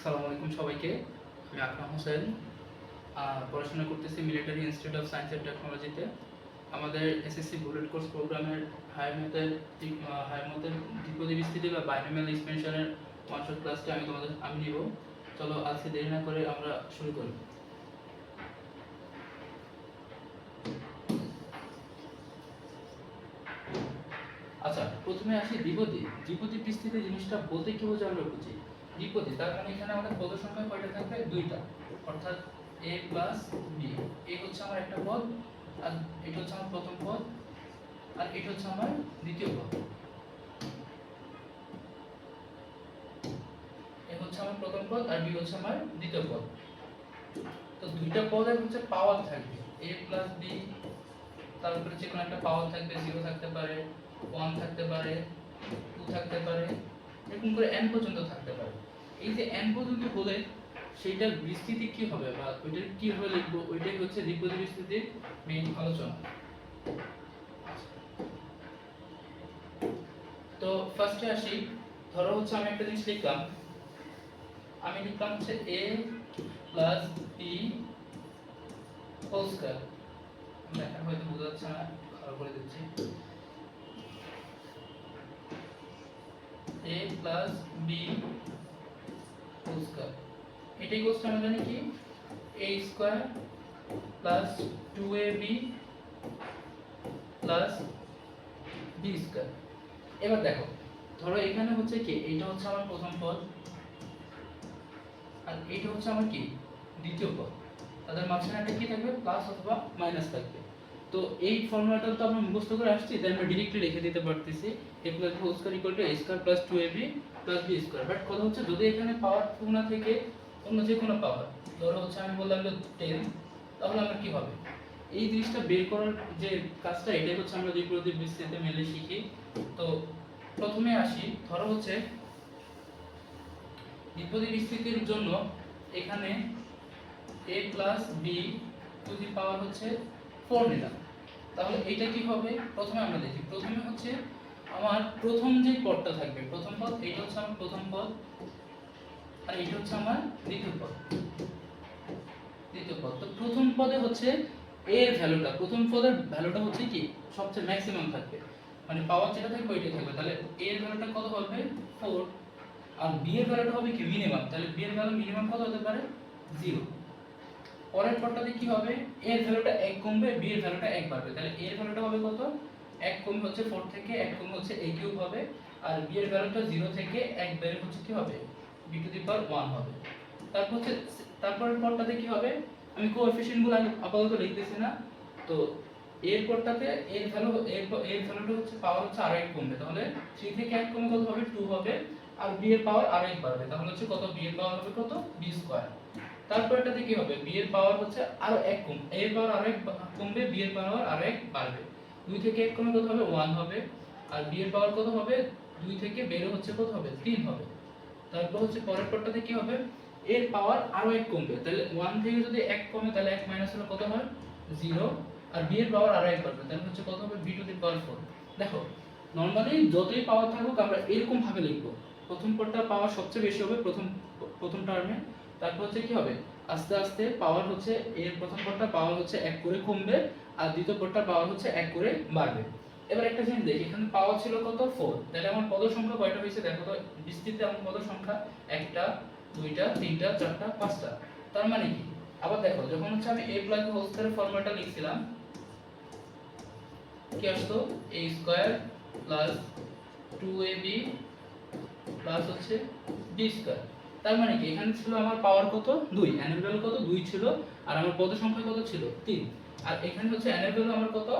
আসসালামু আলাইকুম সবাইকে। আমি আকরাম হোসেন, পড়াশোনা করতেছি military institute of science and টেকনোলজিতে। আমাদের এসএসসি বুলেট কোর্স প্রোগ্রামের হায়ার ম্যাথের দ্বিপদী বিস্তৃতি বা বাইনোমিয়াল এক্সপেনশনের ওয়ান শট ক্লাসটি আমি নিব। চলো আজকে দেরি না করে আমরা শুরু করি। আচ্ছা, প্রথমে আসি দ্বিপদী। দ্বিপদী বিস্তৃতি জিনিসটা বলতে কি বোঝায় আমরা বুঝি। দ্বিপদী তার মানে এখানে আমাদের পদ সংখ্যা কয়টা থাকবে? দুইটা, অর্থাৎ a প্লাস b। এ হচ্ছে আমার একটা পদ, আর এটা হচ্ছে আমার প্রথম পদ, আর এটা হচ্ছে আমার দ্বিতীয় পদ। এ হচ্ছে আমার প্রথম পদ আর b হচ্ছে আমার দ্বিতীয় পদ। তো দুইটা পদের হচ্ছে পাওয়ার থাকবে a প্লাস b, তারপরে যে কোনো একটা পাওয়ার থাকবে, 0 থাকতে পারে, 1 থাকতে পারে, 2 থাকতে পারে, এরকম করে n পর্যন্ত থাকতে পারে। এই যে n পর্যন্ত হলে সেইটার বিস্তৃতি কি হবে বা ওইটার কিভাবে লিখবো, ওইটাই হচ্ছে দ্বিপদী বিস্তৃতির মেইন আলোচনা। তো ফার্স্টে আসি, ধরো হচ্ছে আমি একটা জিনিস লিখলাম, হচ্ছে a plus b whole square. লেখা হয়তো বোঝা যাচ্ছে না, ভালো করে দিচ্ছি। a plus b whole square, এটাই কোশ্চেন আমরা জানি কি a square plus 2ab plus b square. এবার দেখো, ধরো এখানে হচ্ছে কি, এটা হচ্ছে আমার প্রথম পদ আর এটা হচ্ছে আমার কি দ্বিতীয় পদ। তাদের মাঝখানে একটা কি থাকবে? প্লাস অথবা মাইনাস থাকবে। তো এই ফর্মুলাটা তো আমরা মুখস্থ করে আসছি, তাই আমরা ডাইরেক্টলি লিখে দিতে পারতেছি a plus b whole square equal to a square plus 2ab plus b square. But কথা হচ্ছে যদি এখানে পাওয়ার 2 না থেকে অন্য যে কোনো পাওয়ার, ধরো হচ্ছে আমি বললাম 10, তাহলে আমরা কি হবে? এই জিনিসটা বের করার যে কাজটা, এটাই হচ্ছে আমরা দ্বিপদী বিস্তৃতিতে মেলে শিখি। তো প্রথমে আসি, ধরো হচ্ছে দ্বিপদী বিস্তৃতির জন্য এখানে a plus b to the power হচ্ছে 4 নিলাম। তাহলে এটা কি হবে? প্রথমে আমরা দেখি, প্রথমে হচ্ছে আমার প্রথম যে পদটা থাকবে, প্রথম পদ, এটা হচ্ছে আমার প্রথম পদ আর এটা হচ্ছে আমার দ্বিতীয় পদ। তো প্রথম পদে হচ্ছে a এর ভ্যালুটা, প্রথম পদের ভ্যালুটা হচ্ছে কি সবচেয়ে ম্যাক্সিমাম থাকবে, মানে পাওয়ার যেটা থাকবে ওইটাই থাকবে। তাহলে a এর ভ্যালুটা কত হবে? 4। আর b এর ভ্যালুটা হবে কি মিনিমাম, তাহলে b এর ভ্যালু মিনিমাম কত হতে পারে? 0। পরের পদটাতে কি হবে? a এর ভ্যালুটা 1 কমবে, b এর ভ্যালুটা 1 বাড়বে। তাহলে a এর ভ্যালুটা হবে কত? 1 কমবে হচ্ছে 4 থেকে, 1 কমবে হচ্ছে a কিউব হবে, আর b এর ভ্যালুটা 0 থেকে 1 বেড়ে হচ্ছে কি হবে? b টু দি পাওয়ার 1 হবে। তারপর হচ্ছে তারপরের পদটাতে কি হবে? আমি কোএফিশিয়েন্ট গুলো আপাতত লিখতেছি না। তো এর পদটাতে এর ভ্যালুটা হচ্ছে পাওয়ার হচ্ছে আরো 1 কমবে, তাহলে 3 থেকে 1 কমে কত হবে? 2 হবে, আর b এর পাওয়ার আরো 1 বাড়বে, তাহলে হচ্ছে কত? b এর পাওয়ার হবে কত? b square. তারপরটাতে কি হবে? b এর পাওয়ার হচ্ছে আরো 1 কম, a এর পাওয়ার আরো 1 কমবে, b এর পাওয়ার আরো 1 বাড়বে। 2 থেকে 1 কমে কত হবে? 1 হবে, আর b এর পাওয়ার কত হবে? 2 থেকে বের হচ্ছে কত হবে? 3 হবে। তারপর হচ্ছে পরের পদটাতে কি হবে? এর পাওয়ার আরো 1 কমবে, তাহলে 1 থেকে যদি 1 কমে তাহলে 1 মাইনাস হলে কত হয়? 0। আর b এর পাওয়ার আরো 1 বাড়বে, তাহলে হচ্ছে কত হবে? b to the power 4। দেখো, নরমালি যতই পাওয়ার থাকুক আমরা এরকম ভাবে লিখব। প্রথম পদটার পাওয়ার সবচেয়ে বেশি হবে প্রথম টার্মে, তারপর হচ্ছে কি হবে? আস্তে আস্তে পাওয়ার হচ্ছে এর প্রথম পদটার পাওয়ার হচ্ছে 1 করে কমবে, আর দ্বিতীয় পদটার পাওয়ার হচ্ছে 1 করে বাড়বে। এবার একটা জিনিস দেখি, এখানে পাওয়ার ছিল কত? 4। তাহলে আমার পদ সংখ্যা কয়টা হয়েছে দেখো তো? বিস্তৃতিতে আমার পদ সংখ্যা একটা, দুইটা, তিনটা, চারটা, পাঁচটা। তার মানে কি? আবার দেখো, যখন হচ্ছে আমি a প্লাস হোল স্কয়ারের ফর্মুলাটা লিখছিলাম, কি আসতো? a square plus 2ab plus হচ্ছে b স্কয়ার। তার মানে কি এখানে ছিল আমার পাওয়ার কত? 2, n এর ভ্যালু কত? 2 ছিল, আর আমার পদ সংখ্যা কত ছিল? 3। আর এখানে হচ্ছে n এর ভ্যালু আমার কত?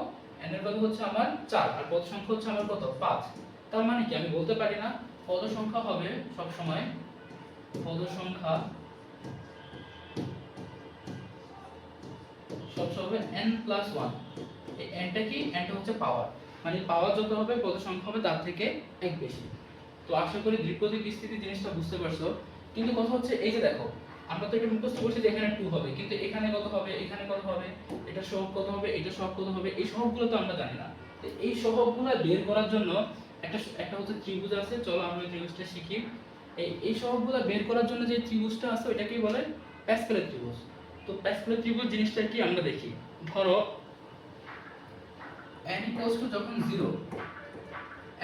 n এর ভ্যালু হচ্ছে আমার 4, আর পদ সংখ্যা হচ্ছে আমার কত? 5। তার মানে কি আমি বলতে পারি না পদ সংখ্যা হবে সব সময়, পদ সংখ্যা সবসময় n প্লাস 1। এই nটা কি? nটা হচ্ছে পাওয়ার, মানে পাওয়ার যত হবে পদ সংখ্যা হবে তার থেকে এক বেশি। তো আশা করি দ্বিপদী বিস্তৃতি জিনিসটা বুঝতে পারছো। কিন্তু কথা হচ্ছে এই যে দেখো, আমরা তো এটা মুখস্থ করছি যে এখানে 2 হবে, কিন্তু এখানে কত হবে? এখানে কত হবে? এটা সহগ কত হবে? এটা সহগ কত হবে? এই সহগগুলো তো আমরা জানি না। তো এই সহগগুলো বের করার জন্য একটা হচ্ছে ত্রিভুজ আছে, চলো আমরা এই ত্রিভুজটা শিখি। এই সহগগুলো বের করার জন্য যে ত্রিভুজটা আছে ওইটাকেই বলে প্যাসকেলের ত্রিভুজ। তো প্যাসকেলের ত্রিভুজ জিনিসটা কি আমরা দেখি। ধরো n = যখন 0,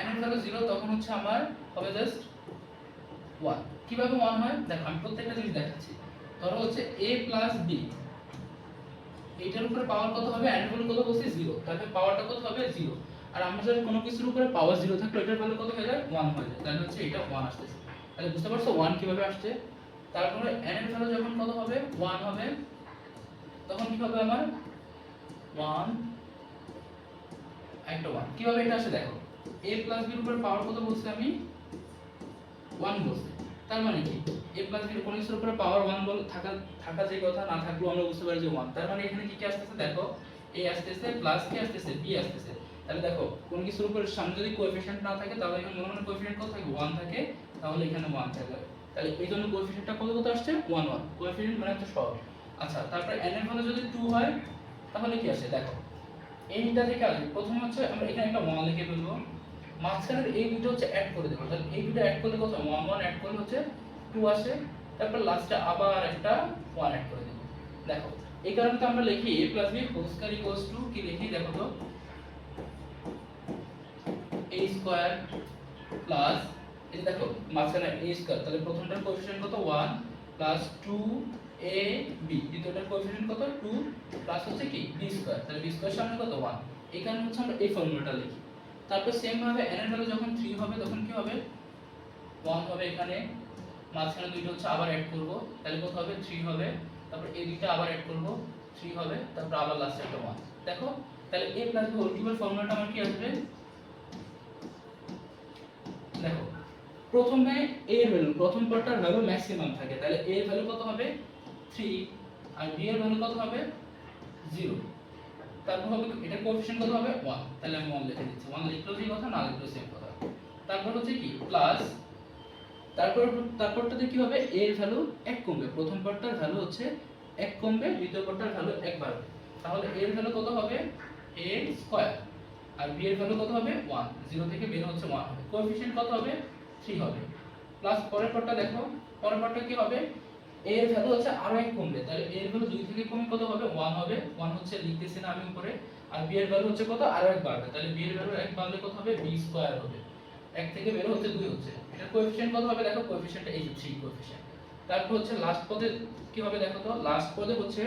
n এর ভ্যালু 0 তখন হচ্ছে আমার হবে জাস্ট 1। কিভাবে 1 হয় দেখো, আমি প্রত্যেকটা জিনিস দেখাচ্ছি। ধরো হচ্ছে a + b, এইটার উপরে পাওয়ার কত হবে, n এর ভ্যালু কত বলছি 0, তাহলে পাওয়ারটা কত হবে 0। আর আমরা যদি কোনো কিছুর উপরে পাওয়ার 0 থাকলে এটার ভ্যালু কত হয়ে যায় 1 হয়ে যায়, তাহলে হচ্ছে এটা 1 আসতেছে। তাহলে বুঝতে পারছো 1 কিভাবে আসছে। তারপরে n এর ভ্যালু যখন কত হবে 1 হবে, তখন কি হবে আমার 1 একটা 1। কিভাবে এটা আসে দেখো, a + b এর উপরে পাওয়ার কত বলছি আমি 1 বলছি। তার মানে কি a + b এর কোন কিছুর উপরে পাওয়ার 1 বল থাকা যে কথা, না থাকলেও আমরা বুঝতে পারি যে 1। তার মানে এখানে কি কি আসতেছে দেখো, a আসতেছে প্লাস কি আসতেছে b আসতেছে। তাহলে দেখো কোন কিছুর উপরে সামনে যদি কোএফিশিয়েন্ট না থাকে তাহলে এখানে মনে মনে কোএফিশিয়েন্ট কত থাকে 1 থাকে, তাহলে এখানে 1 থাকবে। তাহলে এই জন্য কোএফিশিয়েন্টটা কত কত আসছে 1 1। কোএফিশিয়েন্ট মানে হচ্ছে সহগ। আচ্ছা, তারপর n এর ভ্যালু যদি 2 হয় তাহলে কি আসে দেখো, এইটা থেকে আসবে প্রথমে হচ্ছে আমরা এখানে একটা 1 লিখে ফেলবো, মাঝখানের এই দুটো হচ্ছে অ্যাড করে দেব। তাহলে এই দুটো অ্যাড করলে কত 1 1 অ্যাড করলে হচ্ছে 2 আসে, তারপর লাস্টে আবার একটা 1 অ্যাড করে দেব। দেখো এই কারণে তো আমরা লিখি a + b whole square equals to কি লিখি দেখো তো, a স্কয়ার প্লাস এই যে দেখো মাঝখানে a স্কয়ার, তাহলে প্রথমটার কোএফিশিয়েন্ট কত 1 প্লাস 2ab, দ্বিতীয়টার কোএফিশিয়েন্ট কত 2 প্লাস হচ্ছে কি b স্কয়ার, তাহলে b স্কয়ার সামনে কত 1। এই কারণে হচ্ছে আমরা এই ফর্মুলাটা লিখি। তারপর সেম ভাবে n এর ভ্যালু যখন 3 হবে তখন কি হবে 1 হবে, এখানে মাঝখানে দুইটা হচ্ছে আবার অ্যাড করব, তাহলে কত হবে 3 হবে, তারপর এই দুইটা আবার অ্যাড করব 3 হবে, তারপর আবার লাস্টে একটা 1। দেখো তাহলে a + b হোল কিউবের ফর্মুলাটা আমার কি আসবে দেখো, প্রথমে a এর ভ্যালু প্রথম পার্টটার ভ্যালু ম্যাক্সিমাম থাকে, তাহলে a এর ভ্যালু কত হবে 3 আর b এর ভ্যালু কত হবে 0। তারপর হবে এটা কোএফিশিয়েন্ট কত হবে 1, তাহলে আমি 1 লিখে দিচ্ছি। 1 লিখলেও যে কথা, না লিখলেও সেম কথা। তারপর হচ্ছে কি প্লাস, তারপরটাতে কি হবে a এর ভ্যালু 1 কমবে, প্রথম পার্টটার ভ্যালু হচ্ছে 1 কমবে, দ্বিতীয় পার্টটার ভ্যালু 1 বাড়বে। তাহলে a এর ভ্যালু কত হবে a স্কয়ার, আর b এর ভ্যালু কত হবে 1, 0 থেকে বের হচ্ছে 1 হবে, কোএফিশিয়েন্ট কত হবে 3 হবে। প্লাস পরের পার্টটা দেখো, পরের পার্টটা কি হবে a এর ভ্যালু হচ্ছে আরো 1 কমবে, তাহলে a এর ভ্যালু 2 থেকে কমে কত হবে 1 হবে, 1 হচ্ছে লিখতেছি না আমি উপরে। আর b এর ভ্যালু হচ্ছে কত আরো 1 বাড়বে, তাহলে b এর ভ্যালু 1 বাড়লে কত হবে b স্কয়ার হবে, 1 থেকে বের হচ্ছে 2 হচ্ছে। এটা কোএফিশিয়েন্ট কত হবে দেখো, কোএফিশিয়েন্টটা এই যে 3 কোএফিশিয়েন্ট। তারপর হচ্ছে লাস্ট পদে কি হবে দেখো তো, লাস্ট পদে হচ্ছে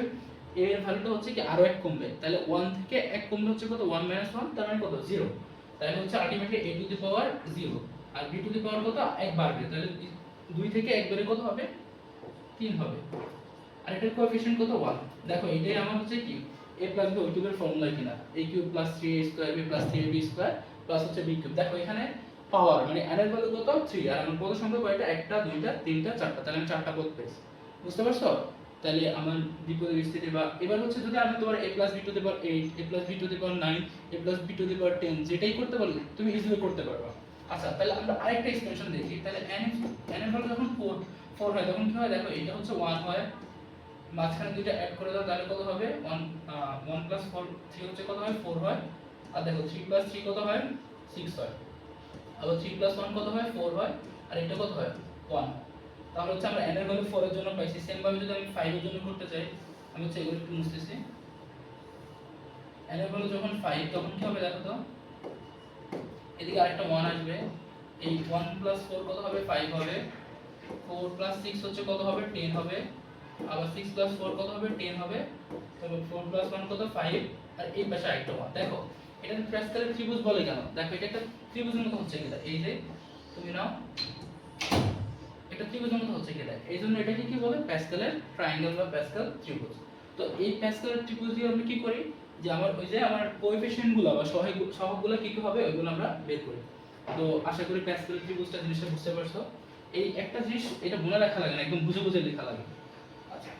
a এর ভ্যালুটা হচ্ছে কি আরো 1 কমবে, তাহলে 1 থেকে 1 কমলে হচ্ছে কত 1 - 1, তার মানে কত 0। তাহলে হচ্ছে ultimately a to the power 0 আর b টু দি পাওয়ার কত 1 বাড়বে, তাহলে 2 থেকে 1 বের কত হবে 3 হবে। আর এটার কোএফিশিয়েন্ট কত 1। দেখো এটাই আমার হচ্ছে কি a + b হোল কিউবের ফর্মুলা কিনা, a cube plus 3a square b plus 3ab square plus হচ্ছে b কিউব। দেখো এখানে পাওয়ার মানে n এর ভ্যালু কত 3, আর আমার পদ সংখ্যা কয়টা 1টা 2টা 3টা 4টা, তাহলে আমি 4টা পদ পেয়েছি। বুঝতে পারছো। তাহলে আমার দ্বিপদ বিস্তৃতি বা এবার হচ্ছে যদি আমি তোমার a + b to the power 8 a + b to the power 9 a + b to the power 10 যেটাই করতে পারলে তুমি ইজিলি করতে পারবা। আচ্ছা তাহলে আমরা আরেকটা এক্সপ্রেশন দেখি। তাহলে n এর ভ্যালু যখন 4 হয় তখন কি হয় দেখো, এটা হচ্ছে 1 হয়, মাঝখানে দুইটা অ্যাড করে দাও তাহলে কত হবে 1 1 + 4 3 হচ্ছে কত হয় 4 হয়। আর দেখো 3 + 3 কত হয় 6 হয়, আবার 3 + 1 কত হয় 4 হয়, আর এটা কত হয় 1। তাহলে হচ্ছে আমরা n এর ভ্যালু 4 এর জন্য পাইছি। সেম ভাবে যদি আমি 5 এর জন্য করতে চাই, আমি হচ্ছে এগুলো একটু মুছতেছি। n এর ভ্যালু যখন 5 তখন কি হবে দেখো তো, এদিকে আরেকটা 1 আসবে, এই 1 + 4 কত হবে 5 হবে, 4 + 6 হচ্ছে কত হবে 10 হবে, আবার 6 + 4 কত হবে 10 হবে, তাহলে 4 + 1 কত 5, আর এই পাশে আরেকটা 1। দেখো এটা প্যাসকেলের ত্রিভুজ বলে কেন, দেখো এটা একটা ত্রিভুজের মতো হচ্ছে কি, এই যে তুমি নাও এটা ত্রিভুজের মতো হচ্ছে কি, এই জন্য এটাকে কি বলে প্যাসকেলের ট্রায়াঙ্গেল বা প্যাসকেল ত্রিভুজ। তো এই প্যাসকেলের ত্রিভুজ দিয়ে আমরা কি করি, যে আমার ওই যে আমার কোএফিশিয়েন্টগুলো বা সহগগুলো কি কি হবে ওইগুলো আমরা বের করি। তো আশা করি প্যাসকেলের ত্রিভুজটা জিনিসটা বুঝতে পারছো। এই একটা জিনিস এটা মনে রাখা লাগে না, একদম বুঝে বুঝে লেখা লাগে। আচ্ছা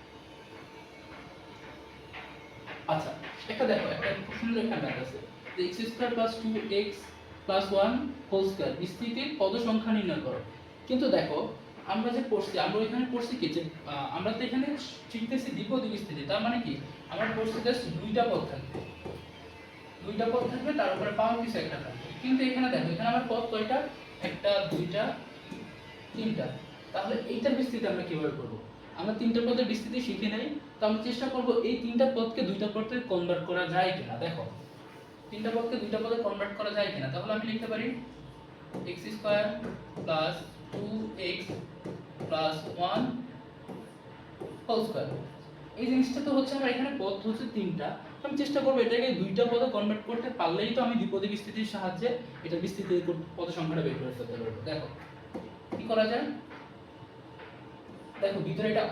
আচ্ছা একটা দেখো, একটা খুব সুন্দর একটা ম্যাথ আছে যে x² + 2x + 1 হোল স্কয়ার বিস্তৃতির পদ সংখ্যা নির্ণয় করো। কিন্তু দেখো আমরা যে পড়ছি, আমরা এখানে পড়ছি কি যে আমরা তো এখানে শিখতেছি দ্বিপদী বিস্তৃতি, তার মানে কি আমরা পড়ছি জাস্ট দুইটা পদ থাকবে, দুইটা পদ থাকবে তার উপরে পাওয়ার কিছু একটা থাকবে। কিন্তু এখানে দেখো এখানে আমার পদ কয়টা, একটা দুইটা তিনটা, তাহলে এইটার বিস্তৃতি আমরা কিভাবে করব? আমরা তিনটা পদের বিস্তৃতি শিখে নেই, তো আমরা চেষ্টা করব এই তিনটা পদকে দুইটা পদে কনভার্ট করা যায় কিনা। দেখো তিনটা পদকে দুইটা পদে কনভার্ট করা যায় কিনা। তাহলে আমি লিখতে পারি x square plus 2x plus 1 whole square. এই জিনিসটা তো হচ্ছে আমার এখানে পদ হচ্ছে তিনটা, আমি চেষ্টা করব এটাকে দুইটা পদে কনভার্ট করতে পারলেই তো আমি দ্বিপদী বিস্তৃতির সাহায্যে এটা বিস্তৃতি পদ সংখ্যাটা বের করে ফেলতে পারবো। দেখো কি করা যায়, দেখো ভিতরে এটা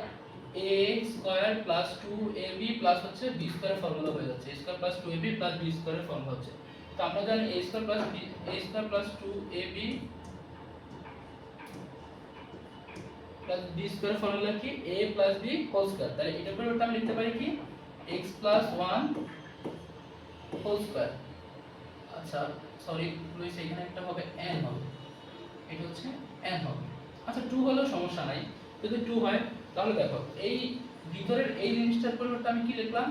a square plus 2ab plus হচ্ছে b স্কয়ারের ফর্মুলা হয়ে যাচ্ছে। a square plus 2ab plus b স্কয়ারের ফর্মুলা হচ্ছে। তো আমরা জানি a square plus 2ab plus b স্কয়ারের ফর্মুলা কি a plus b whole square. তাহলে এটার পরিবর্তে আমি লিখতে পারি কি x প্লাস 1 হোল স্কয়ার। আচ্ছা সরি লুইস, এখানে একটা হবে n হবে, এটা হচ্ছে n হবে। আচ্ছা 2 হলেও সমস্যা নাই, যদি 2 হয় তাহলে দেখো এই ভিতরের এই জিনিসটার পরিবর্তে আমি কি লিখলাম,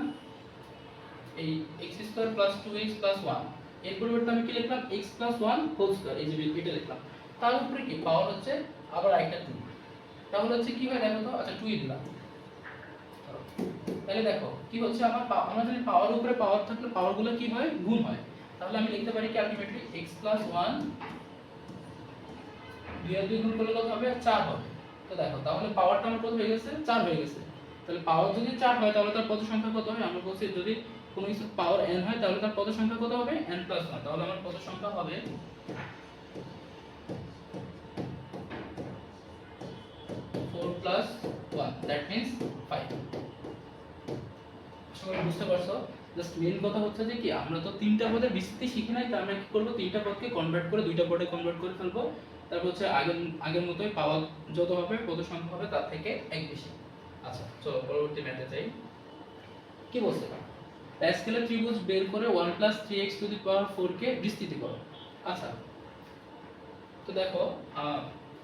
এই x square plus 2x plus 1 এর পরিবর্তে আমি কি লিখলাম x প্লাস 1 হোল স্কয়ার, এই যে এটা লিখলাম। তার উপরে কি পাওয়ার হচ্ছে আবার একটা 2, তাহলে হচ্ছে কি হয় দেখো তো। আচ্ছা 2 দিলাম, তাহলে দেখো কি হচ্ছে আমার আমরা জানি পাওয়ার উপরে পাওয়ার থাকলে পাওয়ারগুলো কি হয় গুণ হয়। তাহলে আমি লিখতে পারি কি আলটিমেটলি x প্লাস 1 2 আর 2 গুণ করলে কত হবে 4 হবে। তো দেখো তাহলে পাওয়ারটা আমার কত হয়ে গেছে 4 হয়ে গেছে। তাহলে পাওয়ার যদি 4 হয় তাহলে তার পদ সংখ্যা কত হয়, আমরা বলছি যদি কোনো কিছু পাওয়ার n হয় তাহলে তার পদ সংখ্যা কত হবে n প্লাস 1। তাহলে আমার পদ সংখ্যা হবে 4 প্লাস 1, দ্যাট মিন্স 5। সবাই বুঝতে পারছো? জাস্ট মেইন কথা হচ্ছে যে কি আমরা তো তিনটা পদের বিস্তৃতি শিখি নাই, তার আমরা কি করব তিনটা পদকে কনভার্ট করে দুইটা পদে কনভার্ট করে ফেলবো। তারপর হচ্ছে আগের মতোই পাওয়ার যত হবে পদ সংখ্যা হবে তার থেকে এক বেশি। আচ্ছা চলো পরবর্তী ম্যাথে যাই। কি বলছে, প্যাসকেলের ত্রিভুজ বের করে 1 3x টু দি পাওয়ার 4 কে বিস্তৃতি করো। আচ্ছা তো দেখো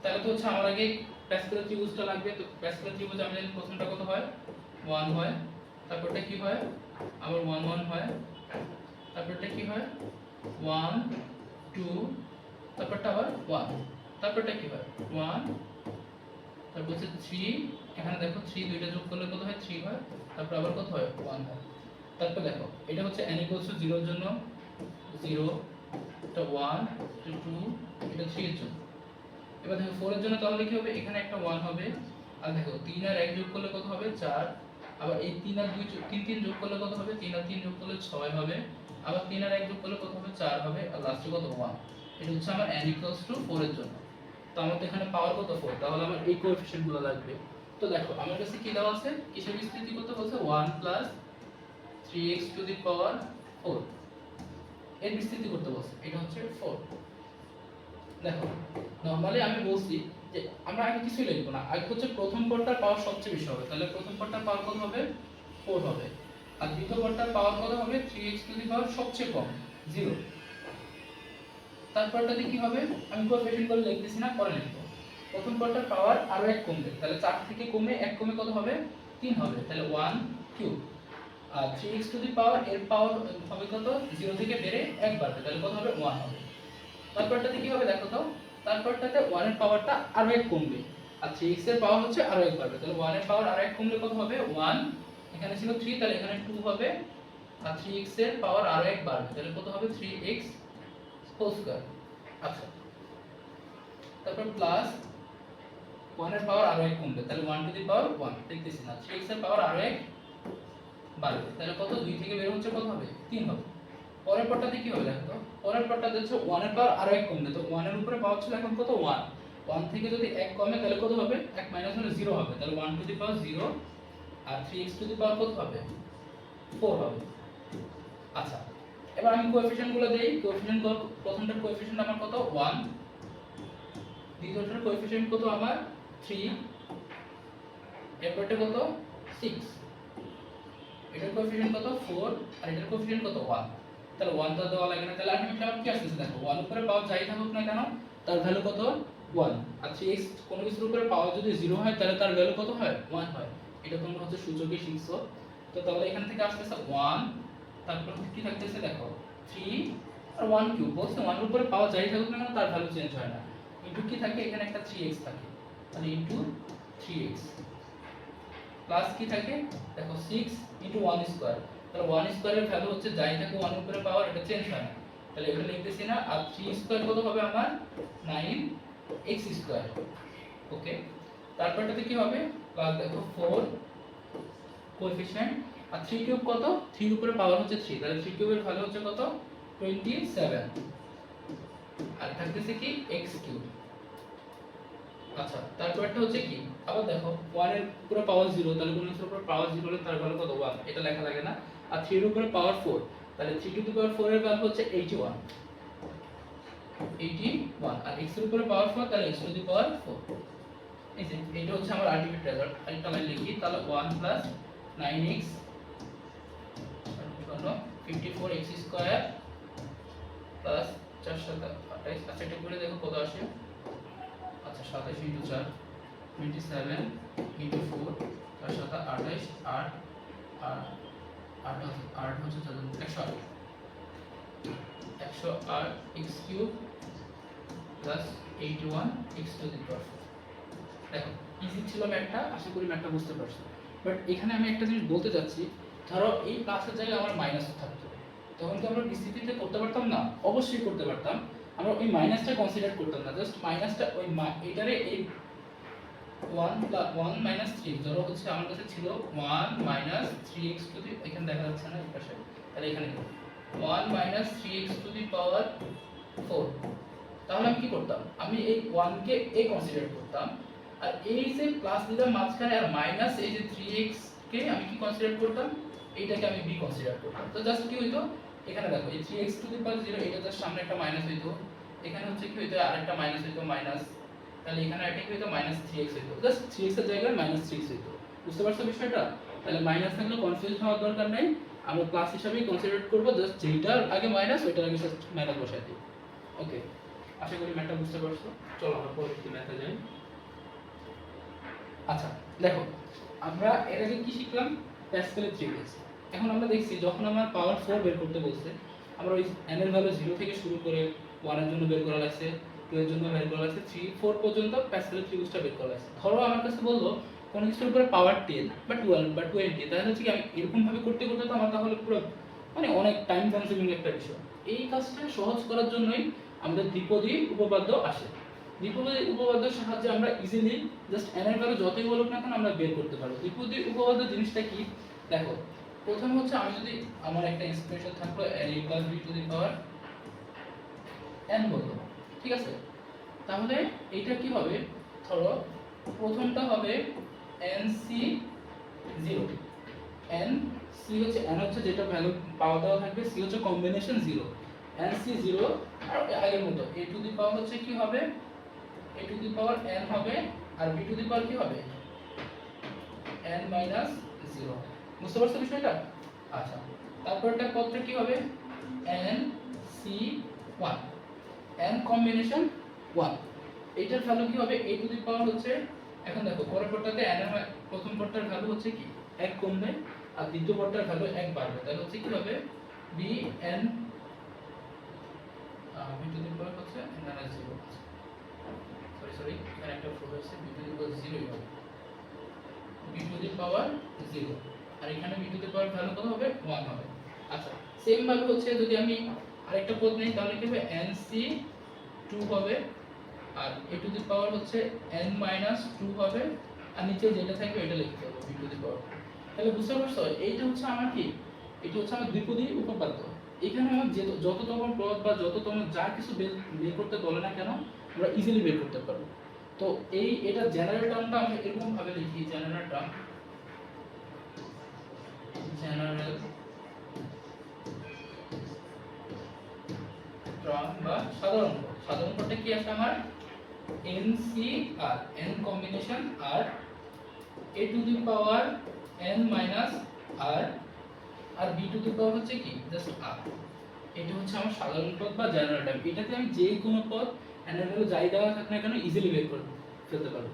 তাহলে তো হচ্ছে আমার আগে প্যাসকেলের ত্রিভুজটা লাগবে। তো প্যাসকেলের ত্রিভুজ আমি জানি প্রথমটা কত হয় 1 হয়, তারপরটা কি হয় আবার 1 1 হয়, তারপরটা কি হয় 1 2, তারপরটা আবার 1, তারপরটা কি হয় 1, তারপর হচ্ছে 3, এখানে দেখো 3 দুইটা যোগ করলে কত হয় 3 হয়, তারপর আবার কত হয় 1 হয়। তারপর দেখো এটা হচ্ছে n = 0 এর জন্য 0, এটা 1, এটা 2, এটা 3 এর জন্য। এবার দেখো 4 এর জন্য তাহলে কি হবে এখানে একটা 1 হবে, আর দেখো 3 আর 1 যোগ করলে কত হবে 4, আবার এই 3 আর 2 3 যোগ করলে কত হবে 3 আর 3 যোগ করলে 6 হবে, আবার 3 আর 1 যোগ করলে কত হবে 4 হবে, আর লাস্টে কত 1। এটা হচ্ছে আমার n = 4 এর জন্য। তো আমার তো এখানে পাওয়ার কত 4, তাহলে আমার এই কোএফিশিয়েন্ট গুলো লাগবে। তো দেখো আমার কাছে কি দেওয়া আছে, কিসের বিস্তৃতি করতে বলছে 1 3x টু দি পাওয়ার 4 এর বিস্তৃতি করতে বলছে, এটা হচ্ছে 4। দেখো নরমালি আমি বলছি যে আমরা আগে কিছুই লিখবো না, আগে হচ্ছে প্রথম পদটার পাওয়ার সবচেয়ে বেশি হবে, তাহলে প্রথম পদটার পাওয়ার কত হবে 4 হবে, আর দ্বিতীয় পদটার পাওয়ার কত হবে 3x টু দি পাওয়ার সবচেয়ে কম 0। তারপরটাতে কি হবে আমি কোএফিশিয়েন্ট করে লিখতেছি না, পরে লিখবো। প্রথম পদটার পাওয়ার আরো এক কমবে, তাহলে 4 থেকে কমে 1 কমে কত হবে 3 হবে, তাহলে 1 cube. R 3x two the power এর পাওয়ার হবে কত 0 থেকে বেড়ে 1 বাড়বে, তাহলে কত হবে 1 হবে। তারপরটাতে কি হবে দেখো তো, তারপরটাতে 1 এর পাওয়ারটা আরো এক কমবে, আর 3x এর পাওয়ার হচ্ছে আরো এক বাড়বে, তাহলে 1 এর পাওয়ার আরো এক কমলে কত হবে 1, এখানে ছিল 3 তাহলে এখানে 2 হবে, আর 3x এর পাওয়ার আরো এক বাড়বে, তাহলে কত হবে 3x হোল স্কয়ার। আচ্ছা তারপর প্লাস 1 এর পাওয়ার আরো এক কমবে, তাহলে 1 টু দি পাওয়ার 1 দেখতেছি না, 3x এর পাওয়ার আরো এক বাড়বে, তাহলে কত 2 থেকে বের হচ্ছে কত হবে 3 হবে। পরের পদটাতে কি হবে দেখো তো, পরের পদটাতে হচ্ছে 1 এর পাওয়ার আরো এক কমবে, তো 1 এর উপরে পাওয়ার ছিল এখন কত 1, 1 থেকে যদি 1 কমে তাহলে কত হবে 1 মাইনাস হলে 0 হবে, তাহলে 1 to the power 0, R 3x two the power কত হবে 4 হবে। আচ্ছা এবার আমি কোএফিশিয়েন্ট গুলো দেই, কোএফিশিয়েন্ট প্রথমটার কোএফিশিয়েন্ট আমার কত 1, দ্বিতীয়টার কোএফিশিয়েন্ট কত আমার 3, এরপরটা কত 6, এটার কোএফিশিয়েন্ট কত 4, আর এটার কোএফিশিয়েন্ট কত 1, তাহলে 1 তো দেওয়া লাগে না, তাহলে আলটিমেটলি আমার কি আসছে দেখো 1 উপরে পাওয়ার যাই থাকুক না কেন তার ভ্যালু কত 1, আর 3x কোনো কিছুর উপরে পাওয়ার যদি 0 হয় তাহলে তার ভ্যালু কত হয় 1 হয়। এটা তোমরা হচ্ছে সূচকে শিখছো। তো তাহলে এখান থেকে আসতেছে 1, তারপর কি থাকতেছে দেখো 3 আর 1 কিউব, বলছে 1 এর উপরে পাওয়ার যাই থাকুক না কেন তার ভ্যালু চেঞ্জ হয় না, ইনটু কি থাকে এখানে একটা 3x থাকে, তাহলে ইনটু 3x প্লাস কি থাকে দেখো 6 ইনটু 1 স্কয়ার, তাহলে 1 স্কয়ারের ভ্যালু হচ্ছে যাই থাকে 1 এর উপরে পাওয়ার এটা চেঞ্জ হয় না, তাহলে এটা লিখতেছি না। আর 3 স্কয়ার কত হবে আমার 9x স্কয়ার। ওকে, তারপরটাতে কি হবে প্লাস দেখো 4 কোএফিশিয়েন্ট আর 3 কিউব কত, 3 এর উপরে পাওয়ার হচ্ছে 3, তাহলে 3 কিউবের ভ্যালু হচ্ছে কত 27 আর থাকতেছে কি x কিউব। আচ্ছা তারপরটা হচ্ছে কি আবার দেখো 1 এর পুরো পাওয়ার 0, তাহলে কোন কিছুর উপর পাওয়ার 0 হলে তার ভ্যালু কত 1, এটা লেখা লাগে না। আর 3 এর উপরে পাওয়ার 4, তাহলে 3 টু দি পাওয়ার 4 এর ভ্যালু হচ্ছে 81 আর x এর উপরে পাওয়ার 4, তাহলে x টু দি পাওয়ার 4। এই যে এটা হচ্ছে আমার আলটিমেট রেজাল্ট। আরেকটা লাইন লিখি, তাহলে 1 plus 9x 54x square plus 4 7 28। আচ্ছা এটা করে দেখো কত আসে। আচ্ছা 27 ইনটু 4 27 ইনটু 4 তার সাথে 28 8 8 হচ্ছে 108 x cube plus 81 x to the power 4। দেখো ইজি ছিল ম্যাথটা, আশা করি ম্যাথটা বুঝতে পারছো। বাট এখানে আমি একটা জিনিস বলতে চাচ্ছি, ধরো এই প্লাসের জায়গায় আমার মাইনাস থাকতো, তখন কি আমরা বিস্তৃতিতে করতে পারতাম না? অবশ্যই করতে পারতাম। আমরা ওই মাইনাসটা কনসিডার করতাম না, জাস্ট মাইনাসটা ওই এটারে এই 1 মাইনাস 3 ধরো হচ্ছে আমার কাছে ছিল 1 মাইনাস 3x টু দি, এখানে দেখা যাচ্ছে না এই পাশে, তাহলে এখানে 1 minus 3x two the power 4। তাহলে আমি কি করতাম, আমি এই 1 কে a কনসিডার করতাম, আর এই যে প্লাস দিলাম মাঝখানে আর মাইনাস এই যে 3x কে আমি কি কনসিডার করতাম, এইটাকে আমি b কনসিডার করতাম। তো জাস্ট কি হইতো এখানে দেখো এই 3x টু দি পাওয়ার 0 এটা জাস্ট সামনে একটা মাইনাস হইতো, এখানে হচ্ছে কি হইতো আরেকটা মাইনাস হইতো মাইনাস, তাহলে এখানে এটা কি হইতো মাইনাস 3x হইতো, জাস্ট 3x এর জায়গায় মাইনাস 3x হইতো। বুঝতে পারছো বিষয়টা? তাহলে মাইনাস থাকলে কনফিউজ হওয়ার দরকার নাই, আমরা প্লাস হিসাবেই কনসিডার করব, জাস্ট যেটার আগে মাইনাস ওইটার আগে জাস্ট মাইনাস বসাই দিই। ওকে, আশা করি ম্যাথটা বুঝতে পারছো। চলো আমরা পরবর্তী ম্যাথে যাই। আচ্ছা দেখো আমরা এর আগে কি শিখলাম, প্যাসকেলের থিওরিজ। এখন আমরা দেখছি যখন আমার পাওয়ার 4 বের করতে বলছে, আমরা ওই n এর ভ্যালু 0 থেকে শুরু করে 1 এর জন্য বের করা লাগছে, 2 এর জন্য বের করা লাগছে, 3 4 পর্যন্ত প্যাসকেলের থিওরিজটা বের করা লাগছে। ধরো আমার কাছে বললো কোন কিছুর উপরে পাওয়ার 10 বা 12 বা 20, তাহলে হচ্ছে কি আমি এরকম ভাবে করতে করতে তো আমার তাহলে পুরো মানে অনেক টাইম কনজিউমিং একটা বিষয়। এই কাজটা সহজ করার জন্যই আমাদের দ্বিপদী উপপাদ্য আসে। দ্বিপদী উপপাদ্যের সাহায্যে আমরা ইজিলি জাস্ট n এর ভ্যালু যতই বলুক না কেন আমরা বের করতে পারবো। দ্বিপদী উপপাদ্য জিনিসটা কি দেখো, প্রথম হচ্ছে আমি যদি আমার একটা এক্সপ্রেশন থাকলো a + b to the power n বলবো, ঠিক আছে? তাহলে এইটা কি হবে, ধরো প্রথমটা হবে nc 0, nc হচ্ছে n হচ্ছে যেটা ভ্যালু পাওয়া দেওয়া থাকবে, c হচ্ছে কম্বিনেশন 0, nc 0 আর আগের মতো a টু দি পাওয়ার হচ্ছে কি হবে a to the power n হবে, আর b টু দি পাওয়ার কি হবে n মাইনাস 0। বুঝতে পারছো বিষয়টা? আচ্ছা তারপরটা পদটা কি হবে n c 1, n কম্বিনেশন 1, এইটার ভ্যালু কি হবে a টু দি পাওয়ার হচ্ছে, এখন দেখো পরের পদটাতে n এর প্রথম পদটার ভ্যালু হচ্ছে কি 1 কমবে আর দ্বিতীয় পদটার ভ্যালু 1 বাড়বে, তাহলে হচ্ছে কি হবে b n b to the power হচ্ছে n মাইনাস 0, সরি এখানে একটা ভুল হয়েছে, b টু দি পাওয়ার 0 হবে b টু দি পাওয়ার 0, আর এখানে b to the power value কত হবে 1 হবে। আচ্ছা সেম ভাবে হচ্ছে যদি আমি আরেকটা পদ নেই তাহলে কি হবে nc 2 হবে, আর a টু দি পাওয়ার হচ্ছে n মাইনাস 2 হবে, আর নিচে যেটা থাকবে এটা লিখতে হবে b টু দি পাওয়ার। তাহলে বুঝতে পারছো এইটা হচ্ছে আমার কি, এটা হচ্ছে আমার দ্বিপদী উপপাদ্য। এখানে আমার যততম পদ বা যততম যা কিছু বের করতে বলে না কেন আমরা ইজিলি বের করতে পারবো। তো এটা জেনারেল টার্মটা আমরা এরকম ভাবে লিখি, জেনারেল টার্ম বা সাধারণ পদটা কি আছে আমার nc আর n কম্বিনেশন আর a to the power n minus r আর b টু দি পাওয়ার হচ্ছে কি জাস্ট r। এটা হচ্ছে আমার সাধারণ পদ বা জেনারেল টার্ম, এটাতে আমি যে কোনো পদ n এর ভ্যালু যাই দেওয়া থাক না কেন ইজিলি বের করে ফেলতে পারবো।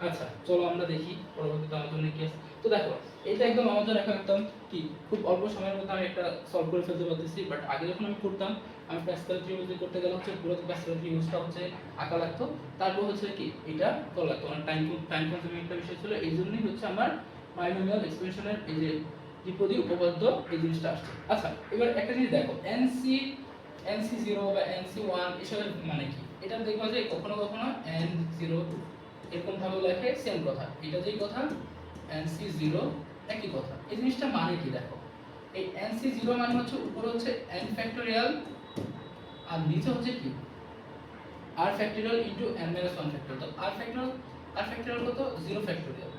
আচ্ছা চলো আমরা দেখি পরবর্তীতে আমার জন্য কি আছে। তো দেখো এটা একদম আমার জন্য এখন একদম কি খুব অল্প সময়ের মধ্যে আমি একটা সলভ করে ফেলতে পারতেছি, বাট আগে যখন আমি করতাম আমি প্যাসকেল ত্রিভুজ করতে গেলে হচ্ছে পুরো প্যাসকেল ত্রিভুজটা হচ্ছে আঁকা লাগতো, তারপর হচ্ছে কি এটা করা লাগতো, মানে টাইম কনজিউমিং একটা বিষয় ছিল। এই জন্যই হচ্ছে আমার বাইনোমিয়াল এক্সপ্রেশনের এই যে দ্বিপদী উপপাদ্য এই জিনিসটা আসছে। আচ্ছা এবার একটা জিনিস দেখো NC0 বা NC1 এসবের মানে কি, এটা দেখবা যে কখনো কখনো N0 এরকম ভাবে লেখে সেম কথা, এটা যেই কথা NC0 একই কথা। এই জিনিসটা মানে কি দেখো, এই NC0 মানে হচ্ছে উপরে হচ্ছে n ফ্যাক্টোরিয়াল আর নিচে হচ্ছে কি r factorial into n - 1 factorial. তো r ফ্যাক্টোরিয়াল কত 0 ফ্যাক্টোরিয়াল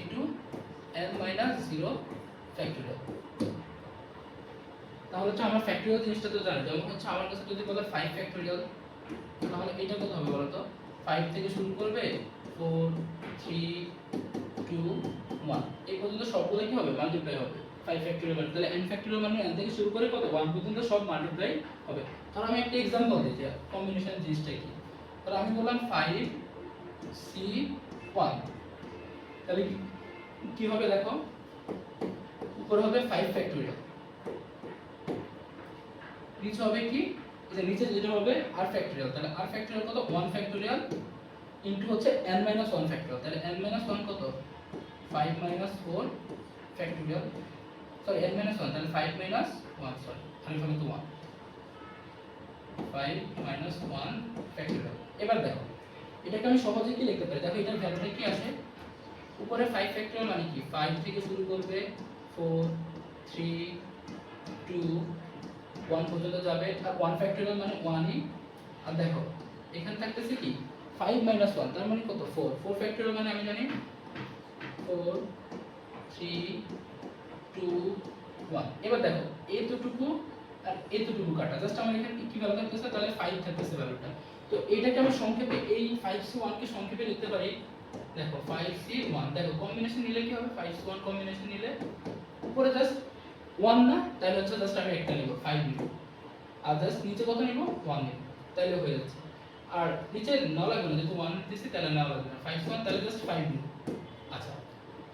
ইনটু n - 0 ফ্যাক্টোরিয়াল। তাহলে হচ্ছে আমার ফ্যাক্টোরিয়াল জিনিসটা তো জানি, যেমন হচ্ছে আমার কাছে যদি বলে 5 ফ্যাক্টোরিয়াল, তাহলে এটা কত হবে বলো তো, 5 থেকে শুরু করবে 4 3 2 1 এই পর্যন্ত সবগুলো কি হবে মাল্টিপ্লাই হবে 5 ফ্যাক্টোরিয়াল মানে, তাহলে n ফ্যাক্টোরিয়াল মানে n থেকে শুরু করে কত 1 পর্যন্ত সব মাল্টিপ্লাই হবে। ধরো আমি একটা एग्जांपल দিই যে কম্বিনেশন জিনিসটা কি, তাহলে আমি বললাম 5C1, তাহলে কি হবে দেখো, উপরে হবে 5 ফ্যাক্টোরিয়াল, নিচে হবে কি এই যে নিচে যেটা হবে r ফ্যাক্টোরিয়াল, তাহলে r ফ্যাক্টোরিয়াল কত 1 ফ্যাক্টোরিয়াল ইনটু হচ্ছে n - 1 ফ্যাক্টোরিয়াল, তাহলে n - 1 কত 5 - 4 ফ্যাক্টোরিয়াল, সরি n - 1 তাহলে 5 - 1 সরি আমি বললাম তো 1 5 - 1 ফ্যাক্টোরিয়াল। এবার দেখো এটাকে আমি সহজে কি লিখতে পারি, দেখো এটার ভ্যালুটা কি আসে, উপরে 5 ফ্যাক্টোরিয়াল মানে কি 5 থেকে শুরু করবে 4 3 2 1 পর্যন্ত যাবে, আর 1 ফ্যাক্টোরিয়াল মানে 1ই, আর দেখো এখানে থাকতেছে কি 5 - 1 তার মানে কত 4 4 ফ্যাক্টোরিয়াল মানে আমি জানি 4 3 2 1। এবার দেখো এই দুটুকু আর এই দুটুকু কাটা, জাস্ট আমার এখানে কি ভ্যালু থাকতেছে, তাহলে 5 থাকতেছে ভ্যালুটা। তো এটাকে আমরা সংক্ষেপে এই 5C1 কে সংক্ষেপে লিখতে পারি, দেখো 5C1, দেখো কম্বিনেশন নিলে কি হবে 5C1 কম্বিনেশন নিলে উপরে জাস্ট 1 না, তাহলে হচ্ছে জাস্ট আমি একটা নিব 5 নিব, আর জাস্ট নিচে কত নিব 1 নিব, তাহলে হয়ে যাচ্ছে। আর নিচে নাও লাগবে না, যেহেতু 1 দিছি তাহলে নাও লাগবে না, 5C1 তাহলে জাস্ট 5 নিব। আচ্ছা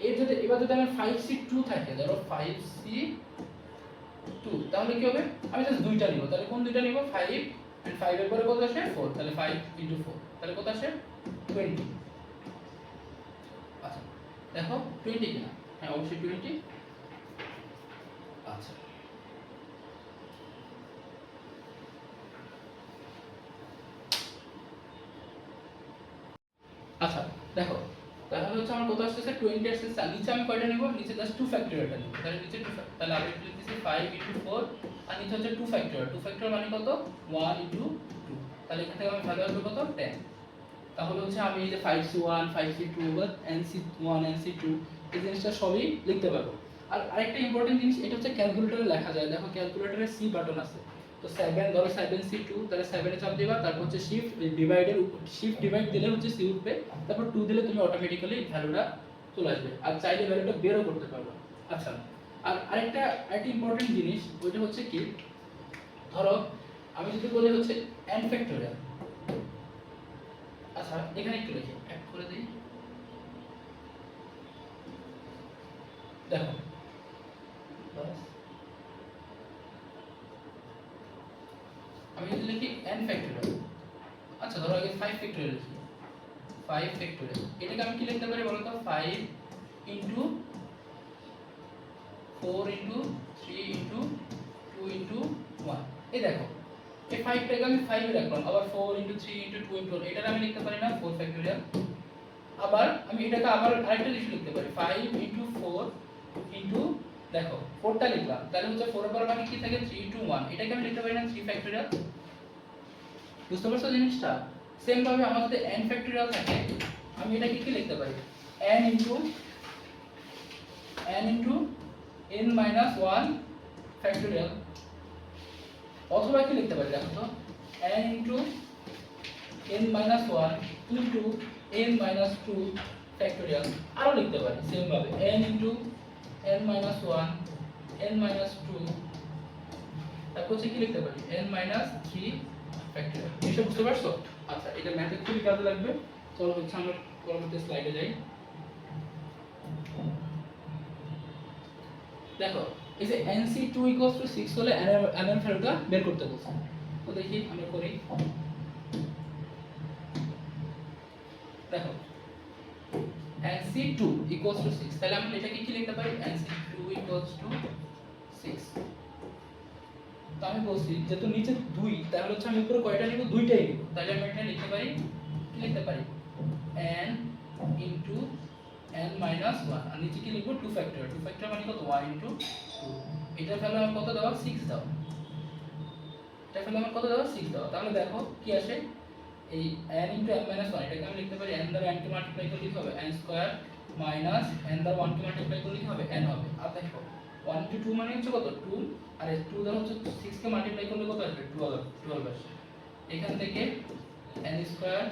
এর যদি এবার যদি আমার 5C2 থাকে, ধরো 5C2, তাহলে কি হবে আমি জাস্ট দুইটা নিব, তাহলে কোন দুইটা নিব 5 এন্ড 5 এর পরে কত আসে 4, তাহলে 5 * 4 তাহলে কত আসে 20। আচ্ছা দেখো 20 কিনা, হ্যাঁ অবশ্যই 20। আচ্ছা আচ্ছা দেখো তাহলে হচ্ছে আমার কত আসছে 20 আসছে, আর নিচে আমি কয়টা নিব, নিচে জাস্ট 2 ফ্যাক্টোরিয়ালটা নিব, তাহলে নিচে 2 তাহলে আমি লিখতেছি 5 * 4 আর নিচে হচ্ছে 2 ফ্যাক্টোরিয়াল, 2 ফ্যাক্টোরিয়াল মানে কত 1 * 2, তাহলে এখান থেকে আমি ভ্যালু আসবে কত 10। তাহলে হচ্ছে আমি এই যে 5C1 5C2 বা NC1 NC2 এই জিনিসটা সবই লিখতে পারবো। আর আরেকটা ইম্পর্টেন্ট জিনিস, এটা হচ্ছে ক্যালকুলেটরে লেখা যায়, দেখো ক্যালকুলেটরে সি বাটন আছে, তো 7 ধরো 7C2, তাহলে 7 এ চাপ দিবা, তারপর হচ্ছে শিফট ডিভাইড দিলে হচ্ছে সি উঠবে, তারপর 2 দিলে তুমি অটোমেটিক্যালি ভ্যালুটা চলে আসবে, আর চাইলে ভ্যালুটা বেরও করতে পারবে। আচ্ছা আর আরেকটা ইম্পর্টেন্ট জিনিস ওইটা হচ্ছে কি, ধরো আমি যদি বলি হচ্ছে n ফ্যাক্টোরিয়াল, আচ্ছা এখানে একটু লিখি অ্যাড করে দিই, দেখো বাস আমি যদি লিখি n ফ্যাক্টোরিয়াল, আচ্ছা ধরো আগে 5 ফ্যাক্টোরিয়াল লিখি, 5 ফ্যাক্টোরিয়াল এটাকে আমি কি লিখতে পারি বলো তো 5 ইনটু 4 ইনটু 3 ইনটু 2 ইনটু 1। এই দেখো এই 5 টাকে আমি 5 এ রাখলাম, আবার 4 ইনটু 3 ইনটু 2 ইনটু 1 এটা আমি লিখতে পারি না 4 ফ্যাক্টোরিয়াল, আবার আমি এটাকে আবার আরেকটা জিনিস লিখতে পারি 5 ইনটু 4 ইনটু, দেখো 4টা লিখলাম, তাহলে হচ্ছে 4 এর পর মানে কি থাকে 3 ইনটু 1, এটাকে আমি লিখতে পারি না 3 ফ্যাক্টোরিয়াল। বুঝতে পারছো জিনিসটা, সেম ভাবে আমার যদি n ফ্যাক্টোরিয়াল থাকে আমি এটাকে কি লিখতে পারি n into n minus 1 factorial, অথবা কি লিখতে পারি দেখো তো n into n minus 1 into n minus 2 factorial, আরো লিখতে পারি সেম ভাবে n into n minus 1 n minus 2, তারপর হচ্ছে কি লিখতে পারি n মাইনাস 3 ফ্যাক্টোরিয়াল। এসব বুঝতে পারছো? আচ্ছা এটা ম্যাথে খুবই কাজে লাগবে, চলো হচ্ছে আমরা পরবর্তী স্লাইডে যাই। দেখো এই যে nc2 6 হলে n এর ভ্যালুটা বের করতে বলছে। তো দেখি আমরা করি। দেখো nc2 6, তাহলে আমরা এটাকে কি লিখতে পারি? nc2 6। তো আমি বলছি যেহেতু নিচে 2, তাহলে হচ্ছে আমি উপরে কয়টা নিব? দুইটাই নিব। তাহলে আমি এটা লিখতে পারি, কি লিখতে পারি? n ইনটু n মাইনাস 1, আর নিচে কি লিখব? 2 ফ্যাক্টর। 2 ফ্যাক্টর মানে কত? 1 ইনটু 2। এটার ভ্যালু আমার কত দেওয়া? 6 দাও। এটার ভ্যালু আমার কত দেওয়া? 6 দাও। তাহলে দেখো কি আসে, এই n ইনটু n মাইনাস 1 এটাকে আমি লিখতে পারি n দ্বারা n কে মাল্টিপ্লাই করলে কি হবে? n স্কয়ার মাইনাস n দ্বারা 1 কে মাল্টিপ্লাই করলে কি হবে? n হবে। আর দেখো 1 ইনটু 2 মানে হচ্ছে কত? 2, আর এই 2 দ্বারা হচ্ছে 6 কে মাল্টিপ্লাই করলে কত আসবে? 12 আসবে। এখান থেকে n square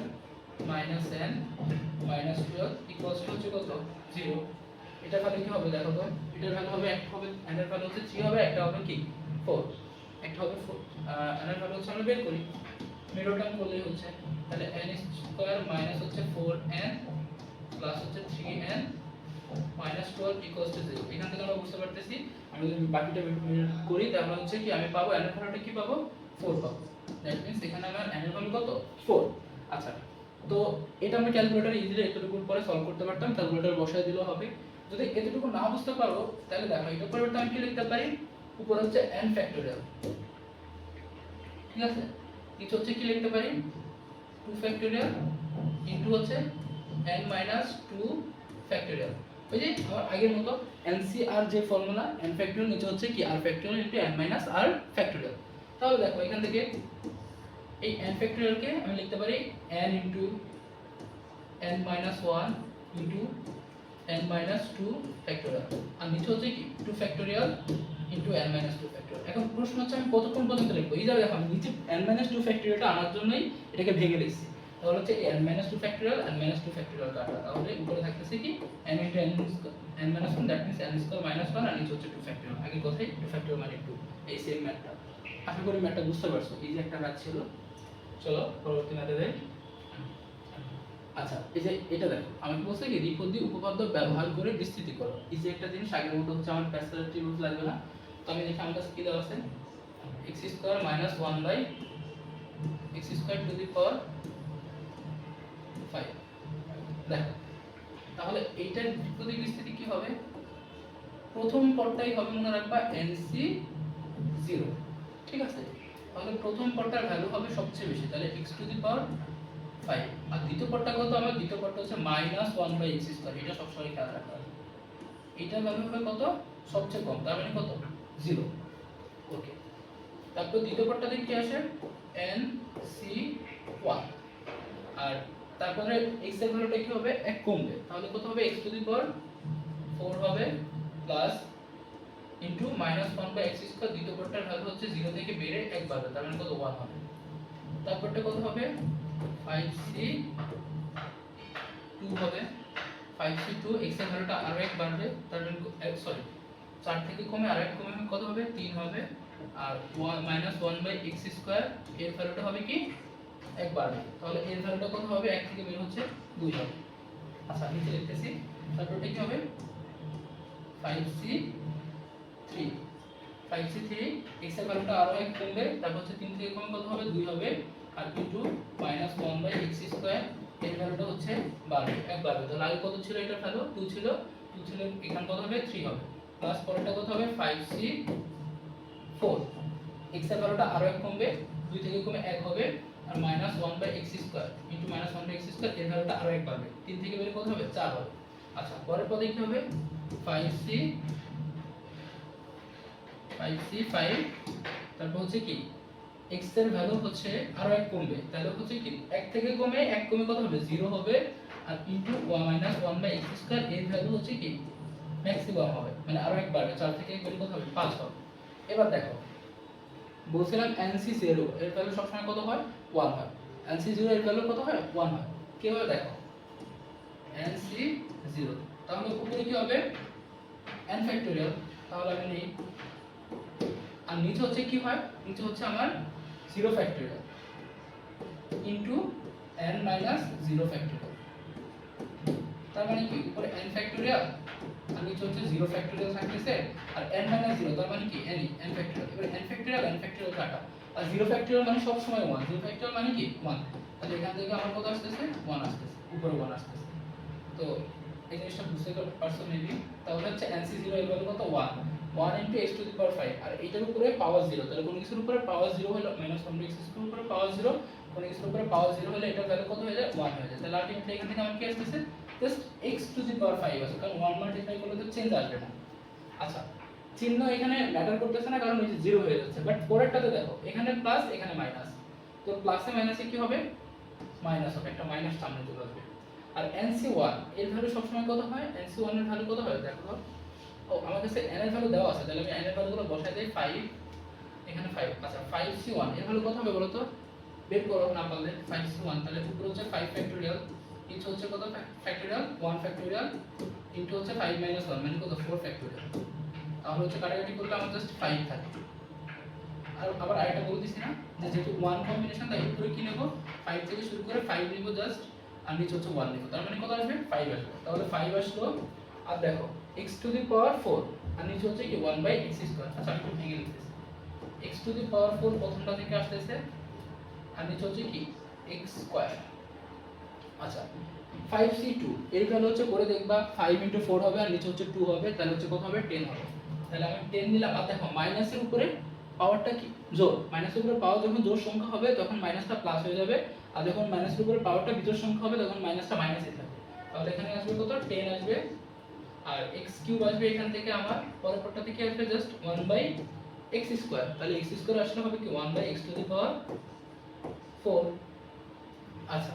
minus n minus 12 equals to হচ্ছে কত? 0। এটা ভ্যালু কি হবে দেখো তো? এটার ভ্যালু হবে, একটা হবে n এর ভ্যালু হচ্ছে 3 হবে, একটা হবে কি 4। একটা হবে 4, n এর ভ্যালু হচ্ছে আমরা বের করি, মিডল টার্ম করলেই হচ্ছে। তাহলে n স্কয়ার মাইনাস হচ্ছে 4n প্লাস হচ্ছে 3n মাইনাস 12 ইকুয়ালস টু 0। এখান থেকে আমরা বুঝতে পারতেছি আমি যদি বাকিটা বের করি তাহলে হচ্ছে কি আমি পাবো n এর ভ্যালুটা কি পাবো? 4 পাবো। দ্যাট মিন্স এখানে আমার n এর ভ্যালু কত? 4। আচ্ছা, তো এটা আমরা ক্যালকুলেটরে ইজিলি এতটুকুর পরে সলভ করতে পারতাম, ক্যালকুলেটর বসায় দিলেও হবে। যদি এতটুকু না বুঝতে পারো তাহলে দেখো এটার পরিবর্তে আমি কি লিখতে পারি? উপরে হচ্ছে n ফ্যাক্টোরিয়াল, ঠিক আছে? নিচে হচ্ছে কি লিখতে পারি? 2 ফ্যাক্টোরিয়াল ইনটু হচ্ছে n মাইনাস 2 ফ্যাক্টোরিয়াল। ওই যে আমার আগের মতো NCR যে ফর্মুলা, n ফ্যাক্টোরিয়াল নিচে হচ্ছে কি r factorial into n minus r factorial. তাহলে দেখো এখান থেকে এই n ফ্যাক্টোরিয়ালকে আমি লিখতে পারি n into n minus 1 into n minus 2 factorial, আর নিচে হচ্ছে কি 2 factorial into n minus 2 factorial. এখন প্রশ্ন হচ্ছে আমি কতক্ষণ পর্যন্ত লিখবো? এই জায়গায় দেখো আমি নিচে n মাইনাস 2 ফ্যাক্টোরিয়ালটা আনার জন্যই এটাকে ভেঙে লিখছি। তাহলে হচ্ছে n minus 2 factorial n minus 2 factorial কাটা, তাহলে উপরে থাকতেছে কি n into n minus 1, that means n square minus 1, আর নিচে হচ্ছে 2 ফ্যাক্টোরিয়াল। আগের কথাই 2 ফ্যাক্টোরিয়াল মানে 2। এই সেম ম্যাথটা, আশা করি ম্যাথটা বুঝতে পারছো। এই যে একটা ম্যাথ ছিল। চলো পরবর্তী ম্যাথে যাই। আচ্ছা, এই যে এটা দেখো আমি বলছি কি দ্বিপদী উপপাদ্য ব্যবহার করে বিস্তৃতি করো। এই যে একটা জিনিস আগের মতো হচ্ছে আমার প্যাসেলারিটি রুলস লাগবে না। তো আমি দেখি আমার কাছে কি দেওয়া আছে, x square minus 1 by x square to the power 5। দেখো তাহলে এইটার দ্বিপদী বিস্তৃতি কি হবে? প্রথম পদটাই হবে মনে রাখবা nc 0, ঠিক আছে? তাহলে প্রথম পদটার ভ্যালু হবে সবচেয়ে বেশি, তাহলে x টু দি পাওয়ার 5। আর দ্বিতীয় পদটা কত? আমার দ্বিতীয় পদটা হচ্ছে মাইনাস 1 বাই x স্কয়ার। এটা সবসময় খেয়াল রাখতে হবে। এটার ভ্যালু হবে কত? সবচেয়ে কম, তার মানে কত? 0। ওকে, তারপর দ্বিতীয় পদটাতে কি আসে? nc1, আর তারপরে x এর ভ্যালুটা কি হবে? 1 কমবে, তাহলে কত হবে? x টু দি পাওয়ার 4 হবে plus into minus 1 by x square. দ্বিতীয় পদটার ভ্যালু হচ্ছে 0 থেকে বেড়ে 1 বাড়বে, তার মানে কত? 1 হবে। তারপরটা কত হবে? 5c2 হবে, 5c2 x এর ভ্যালুটা আরো 1 বাড়বে, তার মানে সরি 4 থেকে কমে আরো 1 কমে কত হবে? 3 হবে, আর মাইনাস 1 বাই x স্কয়ার এর ভ্যালুটা হবে কি 1 বাড়বে, তাহলে এর ভ্যালুটা কত হবে? 1 থেকে বের হচ্ছে 2 হবে। আচ্ছা নিচে লিখতেছি, তারপরটা কি হবে? 5c3 x এর ভ্যালুটা আরো 1 কমবে, তারপর হচ্ছে 3 থেকে কমে কত হবে? 2 হবে, আর into minus 1 by x square এর ভ্যালুটা হচ্ছে 1 বাড়বে। তাহলে আগে কত ছিল এটার ভ্যালু? 2 ছিল, এখানে কত হবে? 3 হবে, প্লাস পরেরটা কত হবে? 5c4 x এর ভ্যালুটা আরো 1 কমবে, 2 থেকে কমে 1 হবে, আর minus 1 by x square into minus 1 by x square এর ভ্যালুটা আরো 1 বাড়বে, 3 থেকে বের কত হবে? 4 হবে। আচ্ছা পরের পদে কি হবে? 5c5, তারপর হচ্ছে কি x এর ভ্যালু হচ্ছে আরো 1 কমবে, তাহলে হচ্ছে কি 1 থেকে কমে 1 কমে কত হবে? 0 হবে, আর into minus 1 by x square এর ভ্যালু হচ্ছে কি ম্যাক্সিমাম হবে, মানে আরো 1 বাড়বে, 4 থেকে বের কত হবে? 5 হবে। এবার দেখো বলছিলাম nc0 এর ভ্যালু সবসময় কত হয়? 1 হয়। nc0 এর ভ্যালু কত হয়? 1 হয়। কিভাবে দেখো? nc0, তাহলে উপরে কি হবে? n ফ্যাক্টোরিয়াল, তাহলে আমি নেই, আর নিচে হচ্ছে কি হয়? নিচে হচ্ছে আমার 0 factorial into n minus 0 factorial. তার মানে কি উপরে n ফ্যাক্টোরিয়াল আর নিচে হচ্ছে 0 ফ্যাক্টোরিয়াল থাকতেছে আর n - 0 তার মানে কি n ফ্যাক্টোরিয়াল। এবারে n ফ্যাক্টোরিয়াল কাটা আর 0 ফ্যাক্টোরিয়াল মানে সব সময় 1, 0 ফ্যাক্টোরিয়াল মানে কি 1। তাহলে এখান থেকে আমার কত আসতেছে 1 আসতেছে, উপরে 1 আসতেছে। তো এই জিনিসটা বুঝতে পারছো মেবি। তাহলে হচ্ছে NC0 এর ভ্যালু কত 1 1 x টু দি পাওয়ার 5 আর এটার উপরে পাওয়ার 0। তাহলে কোন কিছুর উপরে পাওয়ার 0 হলো -1 x এর উপরে পাওয়ার 0, কোন কিছুর উপরে পাওয়ার 0 হলে এটার ভ্যালু কত হয়ে যায় 1 হয়ে যায়। তাহলে আলটিমেটলি এখান থেকে আমার কি আসতেছে just x to the power 5 আছে, কারণ 1 মাল্টিপ্লাই করলে তো চেঞ্জ আসবে না। আচ্ছা চিহ্ন এখানে ম্যাটার করতেছে না কারণ এই যে 0 হয়ে যাচ্ছে, বাট পরেরটাতে দেখো এখানে প্লাস এখানে মাইনাস, তো প্লাসে মাইনাসে কি হবে মাইনাস হবে, একটা মাইনাস সামনে চলে আসবে। আর NC1 এর ভ্যালু সবসময় কত হয়, NC1 এর ভ্যালু কত হয় দেখো। ও আমার কাছে n এর ভ্যালু দেওয়া আছে, তাহলে আমি n এর ভ্যালুগুলো বসাই দেই 5 এখানে 5। আচ্ছা 5C1 এর ভ্যালু কত হবে বলো তো, বের করো না পারলে। 5C1 তাহলে উপরে হচ্ছে 5 ফ্যাক্টোরিয়াল, নিচে হচ্ছে কত ফ্যাক্টোরিয়াল 1 ফ্যাক্টোরিয়াল ইনটু হচ্ছে 5 - 1 মানে কত 4 ফ্যাক্টোরিয়াল। তাহলে হচ্ছে কাটাকাটি করলে আমার জাস্ট 5 থাকে। আর আবার আরেকটা বলে দিছি না যে যেহেতু 1 কম্বিনেশন তাই উপরে কি নেব 5 থেকে শুরু করে 5 নেব জাস্ট, আর নিচে হচ্ছে 1 নেব, তার মানে কত আসবে 5 আসবে। তাহলে 5 আসলো। আর দেখো x টু দি পাওয়ার 4 আর নিচে হচ্ছে কি 1/x স্কয়ার। আচ্ছা আমি একটু ভেঙে লিখতেছি, x টু দি পাওয়ার 4 প্রথমটা থেকে আসতেছে আর নিচে হচ্ছে কি x স্কয়ার। আচ্ছা 5C2 এর ভ্যালু হচ্ছে করে দেখবা 5 * 4 হবে আর নিচে হচ্ছে 2 হবে, তাহলে হচ্ছে কত হবে 10 হবে। তাহলে আমি 10 নিলাম। আর দেখো মাইনাসের উপরে পাওয়ারটা কি জোড়, মাইনাসের উপরে পাওয়ার যখন জোড় সংখ্যা হবে তখন মাইনাসটা প্লাস হয়ে যাবে, আর যখন মাইনাসের উপরে পাওয়ারটা বিজোড় সংখ্যা হবে তখন মাইনাসটা মাইনাসই থাকবে। তাহলে এখানে আসবে কত 10 আসবে, আর x³ আসবে এখান থেকে আমার পরেরটা থেকে আসবে জাস্ট 1/x স্কয়ার। তাহলে x স্কয়ার আসলে হবে কি 1/x টু দি পাওয়ার 4। আচ্ছা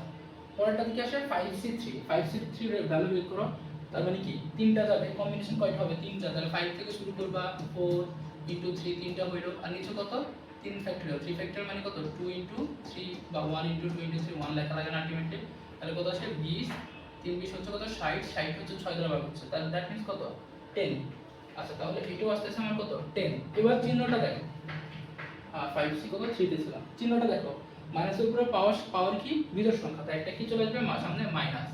পরেরটা থেকে আসে 5C3 এর ভ্যালু বের করো। তার মানে কি তিনটা যাবে, কম্বিনেশন কয়টা হবে তিনটা, তাহলে 5 থেকে শুরু করবা 4 * 3 তিনটা হইলো, আর নিচে কত 3 ফ্যাক্টরিয়াল 3 ফ্যাক্টরিয়াল মানে কত 2 * 3 বা 1 * 2 * 3 1 লেখা লাগে না আলটিমেটলি। তাহলে কত আসে 20, 3 20 হচ্ছে কত 60, 60 হচ্ছে 6 দ্বারা ভাগ হচ্ছে, তাহলে দ্যাট মিন্স কত 10। আচ্ছা তাহলে এটাও আসতেছে আমার কত 10। এবার চিহ্নটা দেখো 5C কত 3 দিয়েছিলাম, চিহ্নটা দেখো মাইনাসের উপরে পাওয়ার কি বিজোড় সংখ্যা, তাই একটা কি চলে আসবে সামনে মাইনাস।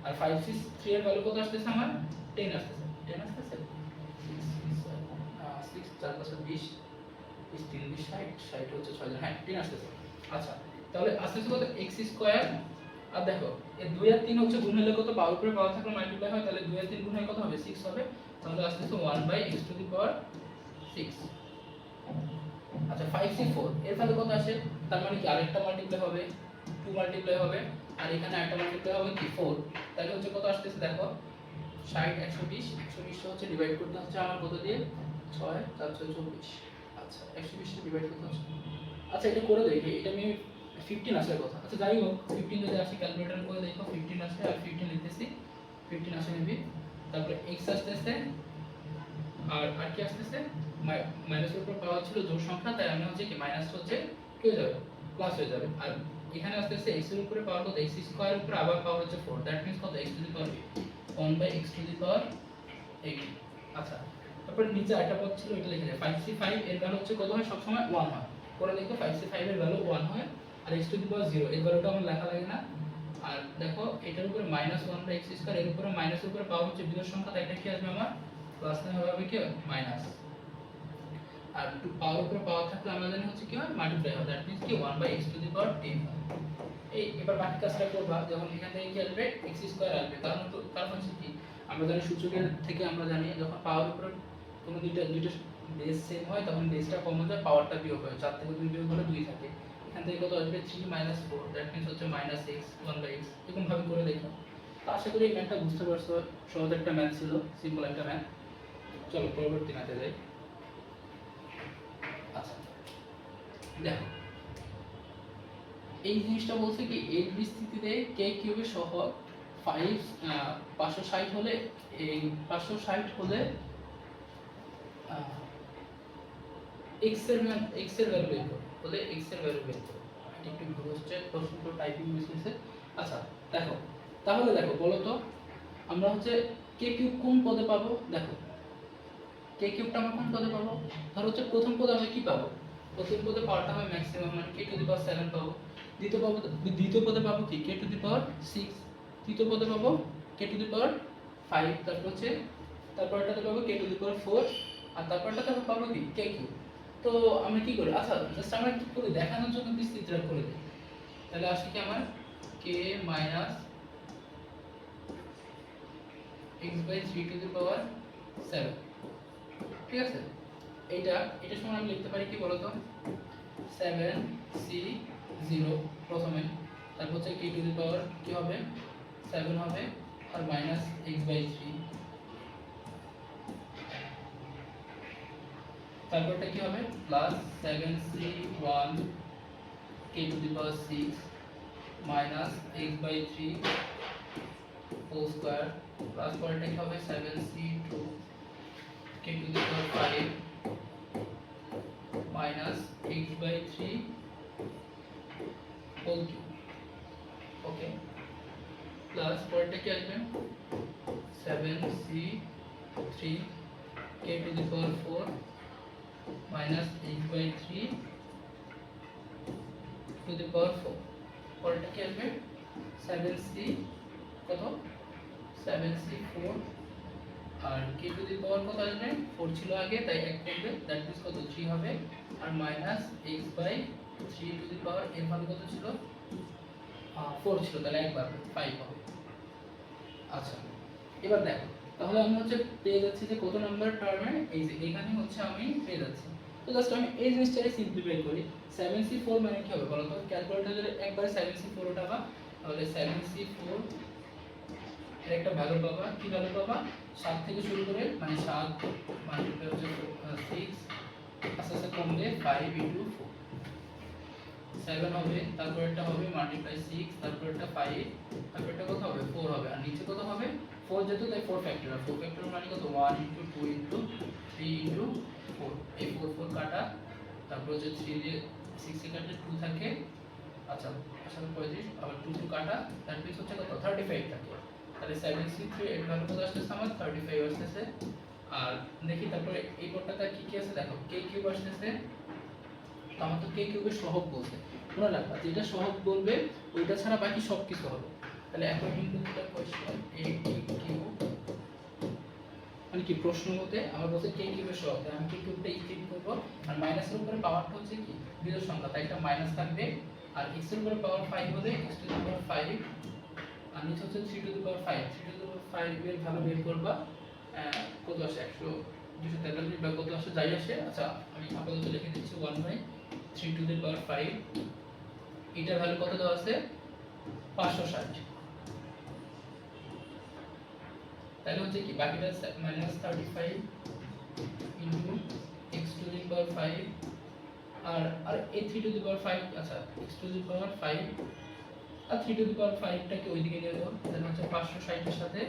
আর 5C3 এর ভ্যালু কত আসতেছে আমার 10 আসতেছে, 10 আসতেছে 6 4 5 20 3 20 60 60 হচ্ছে 6 হ্যাঁ 10 আসতেছে। আচ্ছা তাহলে আসতেছে কত x স্কয়ার। আর দেখো এই 2 আর 3 হচ্ছে গুণ হলে কত পাওয়ার উপরে পাওয়ার থাকলে মাল্টিপ্লাই হয়, তাহলে 2 আর 3 গুণ হলে কত হবে 6 হবে। তাহলে আসতেছে 1/x টু দি পাওয়ার 6। আচ্ছা 5C4 এর ভ্যালু কত আসে, তার মানে কি আরেকটা মাল্টিপ্লাই হবে 2 মাল্টিপ্লাই হবে, আর এখানে একটা মাল্টিপ্লাই হবে কি 4। তাহলে হচ্ছে কত আসতেছে দেখো 60 120 120 হচ্ছে ডিভাইড করতে হচ্ছে আমার কত দিয়ে 6 4 6 24। আচ্ছা 120 কে ডিভাইড করতে হচ্ছে। আচ্ছা এটা করে দেখি, এটা আমি 15 আসার কথা। আচ্ছা যাই হোক 15 যদি আসে ক্যালকুলেটর করে দেখো 15 আসে, আর 15 লিখতেছি 15 আসে মেবি। তারপরে x আসতেছে আর কি আসতেছে মাইনাসের উপর পাওয়ার ছিল জোড় সংখ্যা, তাই আমি হচ্ছে কি মাইনাস হচ্ছে কি হয়ে যাবে প্লাস হয়ে যাবে। আর এখানে আসতেছে x এর উপরে পাওয়ার কত x স্কয়ার উপরে আবার পাওয়ার হচ্ছে 4, দ্যাট মিন্স কত x to the power 1/x to the power 8। আচ্ছা তারপর নিচে একটা পদ ছিল এটা লিখে দেই 5C5 এর ভ্যালু হচ্ছে কত হয় সব সময় 1 হয়। পরে দেখো 5C5 এর ভ্যালু 1 হয়, আর x টু দি পাওয়ার 0 এর ভ্যালুটা আমার লেখা লাগে না। আর দেখো এটার উপরে -1/x স্কয়ার এর উপরে মাইনাসের উপরে পাওয়ার হচ্ছে বিজোড় সংখ্যা, তাই এটা কি আসবে আমার প্লাস না হবে কি মাইনাস। আর পাওয়ার উপরে পাওয়ার থাকলে আমরা জানি হচ্ছে কি হয় মাল্টিপ্লাই হয়, দ্যাট মিন্স কি 1/x টু দি পাওয়ার 10 হয়। এই এবার বাকি কাজটা করবা, যখন এখান থেকে কি আসবে x স্কয়ার আসবে, কারণ হচ্ছে কি আমরা জানি সূচকের থেকে আমরা জানি যখন পাওয়ার উপরে কোনো দুইটা বেস সেম হয় তখন বেসটা কম হয়ে যায় পাওয়ারটা বিয়োগ হয়, 4 থেকে 2 বিয়োগ হলে 2 থাকে। এখান থেকে কত আসবে 3 - 4, দ্যাট মিন্স হচ্ছে -x 1/x। এরকম ভাবে করে দেখো। তো আশা করি এই ম্যাথটা বুঝতে পারছো, সহজ একটা ম্যাথ ছিল, সিম্পল একটা ম্যাথ। চলো পরবর্তী ম্যাথে যাই। আচ্ছা দেখো এই জিনিসটা বলছে কি এই পরিস্থিতিতে কে কিউবের সহগ 560 হলে এই 560 হলে x এর ভ্যালু বের করো, বলে x এর ভ্যালু বের করো। এটা একটু ভুল হচ্ছে, প্রশ্নটা টাইপিং মিসটেক। আচ্ছা দেখো তাহলে দেখো বলো তো আমরা হচ্ছে কে কিউব কোন পদে পাবো, দেখো কে কিউবটা আমরা কোন পদে পাবো, ধর হচ্ছে প্রথম পদে আমরা কি পাবো, প্রথম পদে পাওয়ারটা হবে ম্যাক্সিমাম মানে k টু দি পাওয়ার 7 পাবো। দ্বিতীয় পদে পাবো কি k টু দি পাওয়ার 6, তৃতীয় পদে পাবো কে টু দি পাওয়ার 5, তারপর হচ্ছে তারপরটাতে পাবো কে টু দি পাওয়ার 4, আর তারপরটাতে পাবো কি কে কিউ। তো আমরা কি করি, আচ্ছা জাস্ট আমরা কি করি দেখানোর জন্য বিস্তৃতটা করে দিই। তাহলে আসে কি আমার কে minus x by 3 to the power 7, ঠিক আছে। এটা সমান আমি লিখতে পারি কি বলতো 7c0 প্রথমে, তারপর হচ্ছে k টু দি পাওয়ার কি হবে 7 হবে, আর মাইনাস x বাই 3, তারপরটা কি হবে plus 7c1 k to the power 6 minus x by 3 whole square, plus পরেরটা কি হবে 7c2 k to the power 5 minus x by 3 whole cube, okay, plus পরেরটা কি আসবে 7c3 k to the power 4 minus x by 3 to the power 4, পরেরটা কি আসবে 7c কত 7c4, R k to the power কত আসবে 4 ছিল আগে তাই এক করবে, দ্যাট মিন্স কত 3 হবে, আর minus x by 3 to the power এর মান কত ছিল 4 ছিল, তাহলে একবার 5 হবে। আচ্ছা এবার দেখো তাহলে আমি হচ্ছে পেয়ে যাচ্ছি যে কত নাম্বার টার্মে এই যে এখানে হচ্ছে আমি পেয়ে যাচ্ছি। তো জাস্ট আমি এই জিনিসটাকে সিম্পলিফাই করি, 7c4 মানে কি হবে বলো তো, ক্যালকুলেটরে যদি একবার 7c4 উঠাবা তাহলে 7c4 এর একটা ভ্যালু পাবা, কি ভ্যালু পাবা 7 থেকে শুরু করে মানে 7 মাল্টিপ্লাই হচ্ছে 6 আস্তে আস্তে কমবে 5 ইনটু 4 7 হবে, তারপর এটা হবে মাল্টিপ্লাই 6, তারপর এটা 5, তারপর এটা কত হবে 4 হবে, আর নিচে কত হবে 4 যেহেতু তাই 4 ফ্যাক্টরিয়াল, 4 ফ্যাক্টরিয়াল মানে কত 1 ইনটু 2 ইনটু 3 ইনটু 4, এই 4 4 কাটা, তারপর হচ্ছে 3 দিয়ে 6 এ কাটলে 2 থাকে, আচ্ছা আসলে 35, আবার 2 2 কাটা, দ্যাট মিন্স হচ্ছে কত 35 থাকে, তাহলে 7c3 এর ভ্যালু কত আসছে আমার 35 আসছে। আর দেখি তারপরে এই পদটা কি কি আছে দেখো k কিউব আসছে, তো আমার তো k কিউবের সহগ বলছে, মনে রাখবা যেটা সহগ বলবে ওইটা ছাড়া বাকি সব কিছু হবে। তাহলে according to the question a cube মানে কি প্রশ্ন মতে আমার বলছে k কিউবের সহগ, আমি k কিউবটা ইন্টিগ্রেট করব, আর মাইনাসের উপরে পাওয়ারটা হচ্ছে কি বিজোড় সংখ্যা তাই একটা মাইনাস থাকবে, আর x এর উপরে পাওয়ার 5 হলে x টু দি পাওয়ার 5, আর নিচে হচ্ছে 3 to the power 5, 3 to the power 5 এর ভ্যালু বের করবা কত আসে 100 243 বা কত আসে যাই আসে। আচ্ছা আমি আপাতত লিখে দিচ্ছি 1/3 টু দি পাওয়ার 5, এটার ভ্যালু কত দেওয়া আছে 560, তাহলে হচ্ছে কি বাকিটা -35 into x to the power 5, আর এই 3 টু দি পাওয়ার 5, আচ্ছা x টু দি পাওয়ার 5 আর 3 টু দি পাওয়ার 5টাকে ওইদিকে নিয়ে যাবো, তাহলে হচ্ছে 560 এর সাথে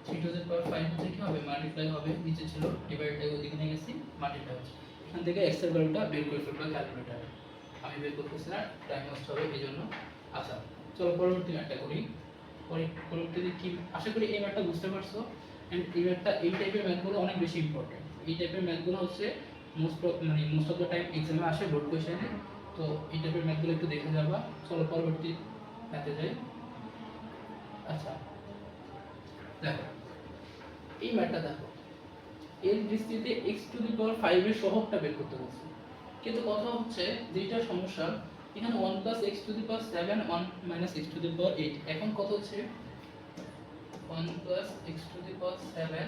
3 টু দি পাওয়ার 5 হচ্ছে কি হবে মাল্টিপ্লাই হবে, নিচে ছিল ডিভাইডটাকে ওইদিকে নিয়ে গেছি মাল্টিপ্লাই হচ্ছে, এখান থেকে x এর ভ্যালুটা বের করে ফেলবো ক্যালকুলেটরে, আমি বের করতেছি না টাইম ওয়েস্ট হবে এইজন্য। আচ্ছা চলো পরবর্তী ম্যাথটা করি, পরবর্তীতে কি আশা করি এই ম্যাথটা বুঝতে পারছো, এন্ড এই ম্যাথটা এই টাইপের ম্যাথগুলো অনেক বেশি ইম্পর্টেন্ট, এই টাইপের ম্যাথগুলো হচ্ছে মোস্ট অফ দ্য টাইম এক্সামে আসে বোর্ড কোশ্চেনে, তো এই টাইপের ম্যাথগুলো একটু দেখে যাবা। চলো পরবর্তী ম্যাথে যাই। আচ্ছা দেখো এই ম্যাথটা দেখো, এর দৃষ্টিতে x টু দি পাওয়ার 5 এর সহগটা বের করতে বলছে, কিন্তু কথা হচ্ছে যেটা সমস্যা এখানে 1 x to the power 7 1 x to the power 8, এখন কত হচ্ছে 1 x টু দি পাওয়ার 7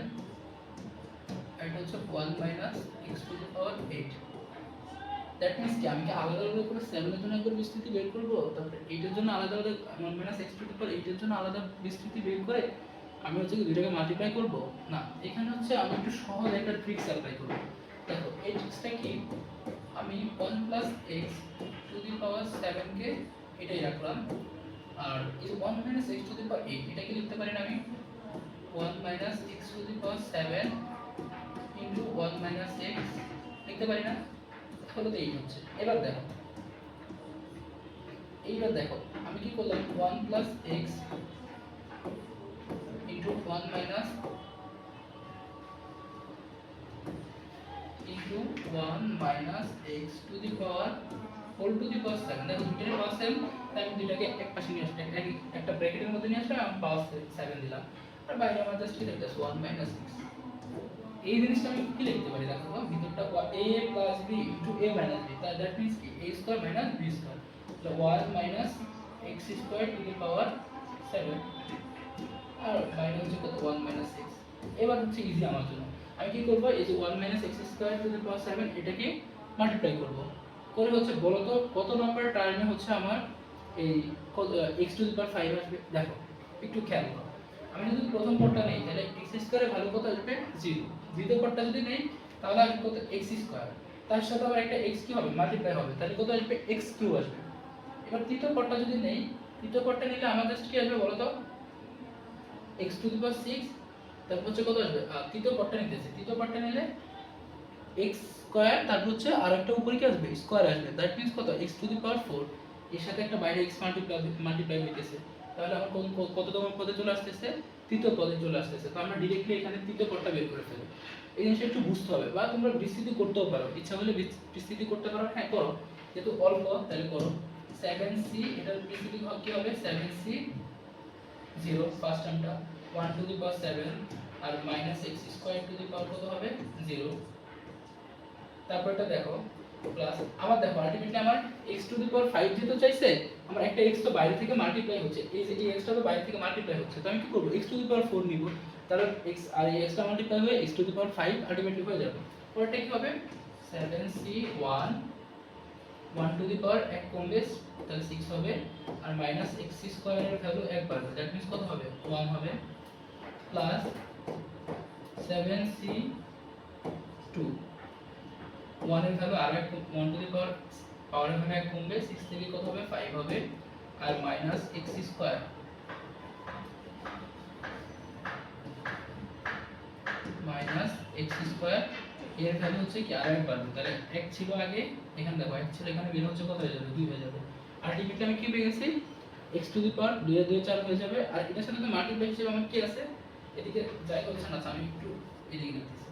এটা হচ্ছে 1 x to the power 8, that means কি আমি কি আলাদা আলাদা করে 7 এর জন্য একবার বিস্তৃতি বের করব, তারপরে 8 এর জন্য আলাদা আলাদা 1 x টু দি পাওয়ার 8 এর জন্য আলাদা বিস্তৃতি বের করে আমি হচ্ছে কি দুইটাকে মাল্টিপ্লাই করব না, এখানে হচ্ছে আমি একটু সহজ একটা ট্রিক্স অ্যাপ্লাই করব। দেখো এই ট্রিক্সটা কি, আমি 1 x টু দি পাওয়ার 7 কে এটাই রাখলাম, আর এই যে 1 x টু দি পাওয়ার 8 এটাকে লিখতে পারি না আমি 1 x to the power 7 into 1 x লিখতে পারি না, তাহলে তো 8 হচ্ছে। এইবার দেখো আমি কি করলাম 1 x into 1 x to the power whole to the power 7, দেখো দুইটার পাওয়ার 7 তাই আমি দুইটাকে এক পাশে নিয়ে আসলাম, একটা ব্র্যাকেটের মধ্যে নিয়ে আসলাম আমি পাওয়ার 7 দিলাম, আর বাইরে আমার জাস্ট কি লিখতে আছে 1 মাইনাস 6। এই জিনিসটা আমি কি লিখতে পারি দেখো, ভিতরটা a plus b into a minus b, that means কি a square minus b square, তো 1 minus x square to the power 7, আর বাইরে হচ্ছে কত 1 মাইনাস 6। এবার হচ্ছে ইজি আমার জন্য, আমি কি করব, এই যে 1 minus x square to the power 7 এটাকে মাল্টিপ্লাই করব, করে হচ্ছে বলো তো কত নাম্বার টার্মে হচ্ছে আমার এই x টু দি পাওয়ার 5 আসবে। দেখো একটু খেয়াল করো, আমি যদি প্রথম পদটা নেই তাহলে x স্কয়ারের ভ্যালু কত আসবে 0, দ্বিতীয় পদটা যদি নেই তাহলে আসবে কত x স্কয়ার, তার সাথে আবার একটা x কি হবে মাল্টিপ্লাই হবে, তাহলে কত আসবে x কিউব আসবে। এবার তৃতীয় পদটা যদি নেই, তৃতীয় পদটা নিলে আমার জাস্ট কি আসবে বলো তো x টু দি পাওয়ার 6, তারপর হচ্ছে কত আসবে তৃতীয় পদটা নিতেছে, তৃতীয় পদটা নিলে x স্কয়ার, তারপর হচ্ছে আরেকটা উপরে কি আসবে স্কয়ার আসবে, দ্যাট মিন্স কত x টু দি পাওয়ার 4, এর সাথে একটা বাইরে x মাল্টিপ্লাই হইতেছে, তাহলে আমার কততম পদে চলে আসতেছে তৃতীয় পদে চলে আসতেছে। তো আমরা ডাইরেক্টলি এখানে তৃতীয় পদটা বের করে ফেলি। এই জিনিসটা একটু বুঝতে হবে, বা তোমরা বিস্তৃতি করতেও পারো, ইচ্ছা হলে বিস্তৃতি করতে পারো, হ্যাঁ করো, যেহেতু অল্প তাহলে করো। 7c এটার বিস্তৃতি কি হবে 7c 0 ফার্স্ট টার্মটা 1 টু দি পাওয়ার 7 আর minus x square to the power কত হবে 0, তারপর এটা দেখো প্লাস আবার দেখো আলটিমেটলি আমার x টু দি পাওয়ার 5 যেহেতু চাইছে, আমার একটা x তো বাইরে থেকে মাল্টিপ্লাই হচ্ছে, এই যে এই x টা তো বাইরে থেকে মাল্টিপ্লাই হচ্ছে, তো আমি কি করব x টু দি পাওয়ার 4 নিব, তাহলে x আর এই x টা মাল্টিপ্লাই হয়ে x to the power 5 ultimately হয়ে যাবে। পরেরটা কি হবে 7c 1 টু দি পাওয়ার 1 কমবে তাহলে 6 হবে, আর মাইনাস x স্কয়ারের ভ্যালু 1 বাড়বে, দ্যাট মিন্স কত হবে 1 হবে, প্লাস 7c 2 1 এর ভ্যালু আর 1 টু দি পাওয়ারের ভ্যালু 1 কমবে, 6 থেকে কত হবে 5 হবে, আর minus x square minus x square এর ভ্যালু হচ্ছে কি আর 1 বাড়বে, তাহলে 1 ছিল আগে, এখানে দেখো 1 ছিল, এখানে বের হচ্ছে কত হয়ে যাবে 2 হয়ে যাবে, আলটিমেটলি আমি কি পেয়ে গেছি x টু দি পাওয়ার 2 এর 2 4 হয়ে যাবে, আর এটার সাথে তো মাল্টিপ্লাই হিসেবে আমার কি আছে এদিকে যাই হচ্ছে না, আমি একটু এদিকে নিতেছি,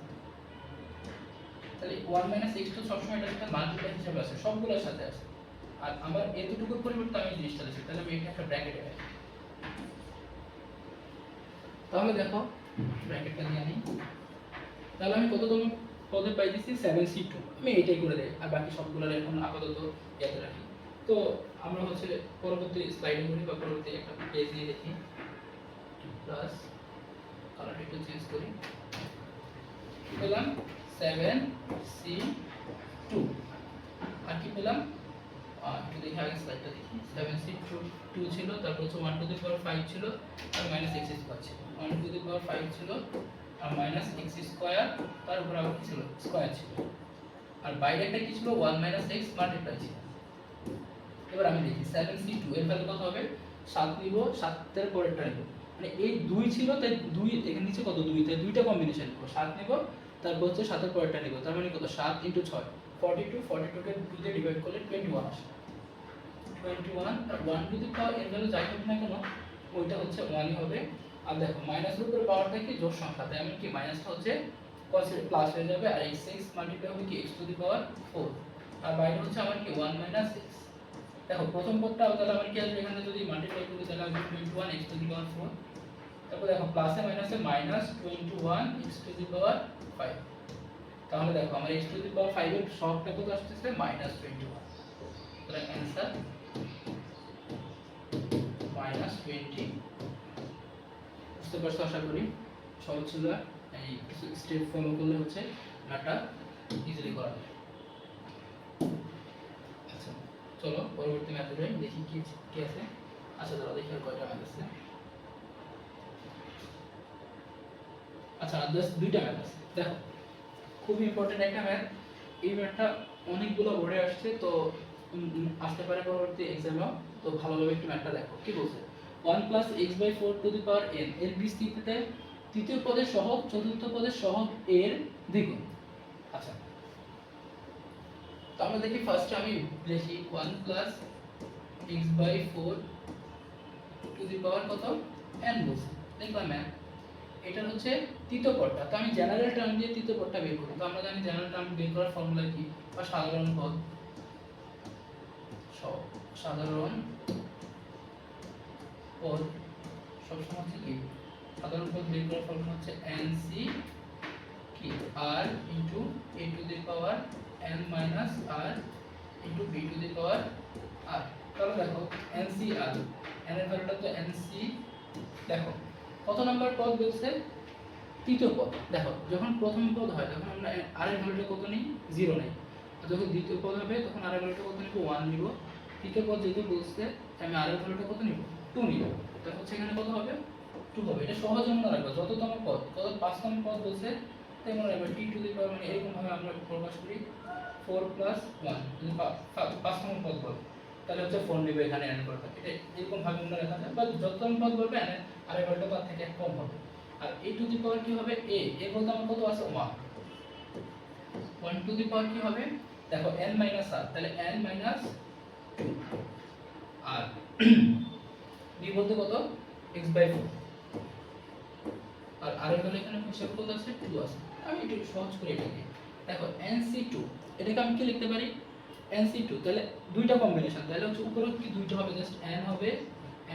তাহলে 1 মাইনাস x তো সবসময় এটার সাথে মাল্টিপ্লাই হিসেবে আছে, সবগুলোর সাথে আছে, আর আমার এতটুকুর পরিবর্তে আমি জিনিসটা লিখছি, তাহলে আমি এটা একটা ব্র্যাকেটে রাখি। তাহলে দেখো ব্র্যাকেটটা নিয়ে আনি, তাহলে আমি কততম পদে পাইতেছি 7c2, আমি এটাই করে দেই, আর বাকি সবগুলো এখন আপাতত ইয়াতে রাখি। তো আমরা হচ্ছে পরবর্তী স্লাইডে করি বা পরবর্তী একটা পেজ নিয়ে দেখি, প্লাস কালারটা একটু চেঞ্জ করি, পেলাম 7c2, আর কি পেলাম একটু দেখি আগে স্লাইডটা দেখি, 7c2 ছিল, তারপর হচ্ছে 1 টু দি পাওয়ার 5 ছিল, আর মাইনাস x স্কয়ার ছিল, 1 টু দি পাওয়ার 5 ছিল আর মাইনাস x স্কয়ার, তার উপর আবার কি ছিল স্কয়ার ছিল, আর বাইরে একটা কি ছিল 1 মাইনাস x মাল্টিপ্লাই ছিল। এবার আমি দেখি 7c2 এর ভ্যালু কত হবে, 7 নিব, 7 এর পরেরটা নিব, মানে এই 2 ছিল তাই 2 এখানে নিচে কত 2, তাই দুইটা কম্বিনেশন নিব, 7 নিব তারপর হচ্ছে 7 এর পরেরটা নিব, তার মানে কত 7 * 6 42, 42 কে 2 দিয়ে ডিভাইড করলে 21 আসে, 21 আর 1 টু দি পাওয়ার এর ভ্যালু যাই হোক না কেন ওইটা হচ্ছে 1ই হবে। আর দেখো মাইনাসের উপরে পাওয়ারটা কি জোড় সংখ্যা, তাই আমি কি মাইনাসটা হচ্ছে প্লাস হয়ে যাবে, আর x মাল্টিপ্লাই হবে কি x টু দি পাওয়ার 4, আর বাইরে হচ্ছে আমার কি 1 মাইনাস x। দেখো প্রথম পদটা তাহলে আমার কি আসবে, এখানে যদি মাল্টিপ্লাই করি তাহলে আসবে 21 x টু দি পাওয়ার 4, তারপর দেখো প্লাসে মাইনাসে minus 21 x to the power 5, তাহলে দেখো আমার x টু দি পাওয়ার 5 এর সহগটা কত আসছে মাইনাস 21, তাহলে অ্যানসার মাইনাস 20। বুঝতে পারছো আশা করি, সহজ ছিল, এই স্টেপ ফলো করলে হচ্ছে ম্যাথটা ইজিলি করা যায়। আচ্ছা চলো পরবর্তী ম্যাথে যাই, দেখি কি কি আছে। আচ্ছা দাঁড়াও দেখি আর কয়টা ম্যাথ আছে। আচ্ছা জাস্ট দুইটা ম্যাথ আছে, দেখো খুব ইম্পর্টেন্ট একটা ম্যাথ, এই ম্যাথটা অনেকগুলো বোর্ডে আসছে, তো আসতে পারে পরবর্তী এক্সামেও, তো ভালোভাবে একটু ম্যাথটা দেখো কি বলছে। 1 + x/4 two the power n এর বিস্তৃতিতে তৃতীয় পদের সহগ চতুর্থ পদের সহগ এর দ্বিগুণ। আচ্ছা তো আমরা দেখি ফার্স্টে আমি লিখি 1 + x/4 টু দি পাওয়ার কত n বলছি, দেখলাম ম্যাথ, এটা হচ্ছে তৃতীয় পদটা, তো আমি জেনারেল টার্ম দিয়ে তৃতীয় পদটা বের করব, তো আমরা জানি জেনারেল টার্ম বের করার ফর্মুলা কি, বা সাধারণ পদ, সাধারণ পদ সবসময় হচ্ছে কি সাধারণ পদ বের করার ফর্মুলা হচ্ছে nc কি r into a to the power n minus r into b to the power r। তাহলে দেখো nc r n এর ভ্যালুটা তো nc, দেখো কত নাম্বার পদ বলছে, তৃতীয় পদ। দেখো যখন প্রথম পদ হয় তখন আমরা r এর ভ্যালুটা কত নিই, 0 নেই। যখন দ্বিতীয় পদ হবে তখন r এর ভ্যালুটা কত নিব, 1 নিব। তৃতীয় পদ যেহেতু বলছে আমি r এর ভ্যালুটা কত নিব, 2 নিব। তাহলে হচ্ছে এখানে কত হবে, 2 হবে। এটা সহজে মনে রাখবা, যততম পদ, কত 5তম পদ বলছে তাই মনে রাখবা t টু দি পাওয়ার, মানে এরকম ভাবে আমরা প্রকাশ করি 4 প্লাস 1 যদি 5তম পদ বলে তাহলে হচ্ছে 4 নিব এখানে n করতে। এটা এরকম ভাবে মনে রাখা যায়, বা যততম পদ বলবে n r এর ভ্যালুটা তার থেকে কম হবে। আর a টু দি পাওয়ার কি হবে, a বলতে আমার কত আছে 1, 1 টু দি পাওয়ার কি হবে, দেখো n মাইনাস r, তাহলে n মাইনাস 2 আর b বলতে কত x/4, আর r এর ভ্যালু এখানে হিসাব কত আছে 2 আছে। আমি একটু সহজ করে এটাকে দেখো nc2, এটাকে আমি কি লিখতে পারি nc2, তাহলে দুইটা কম্বিনেশন, তাহলে হচ্ছে উপরে কি দুইটা হবে, জাস্ট n হবে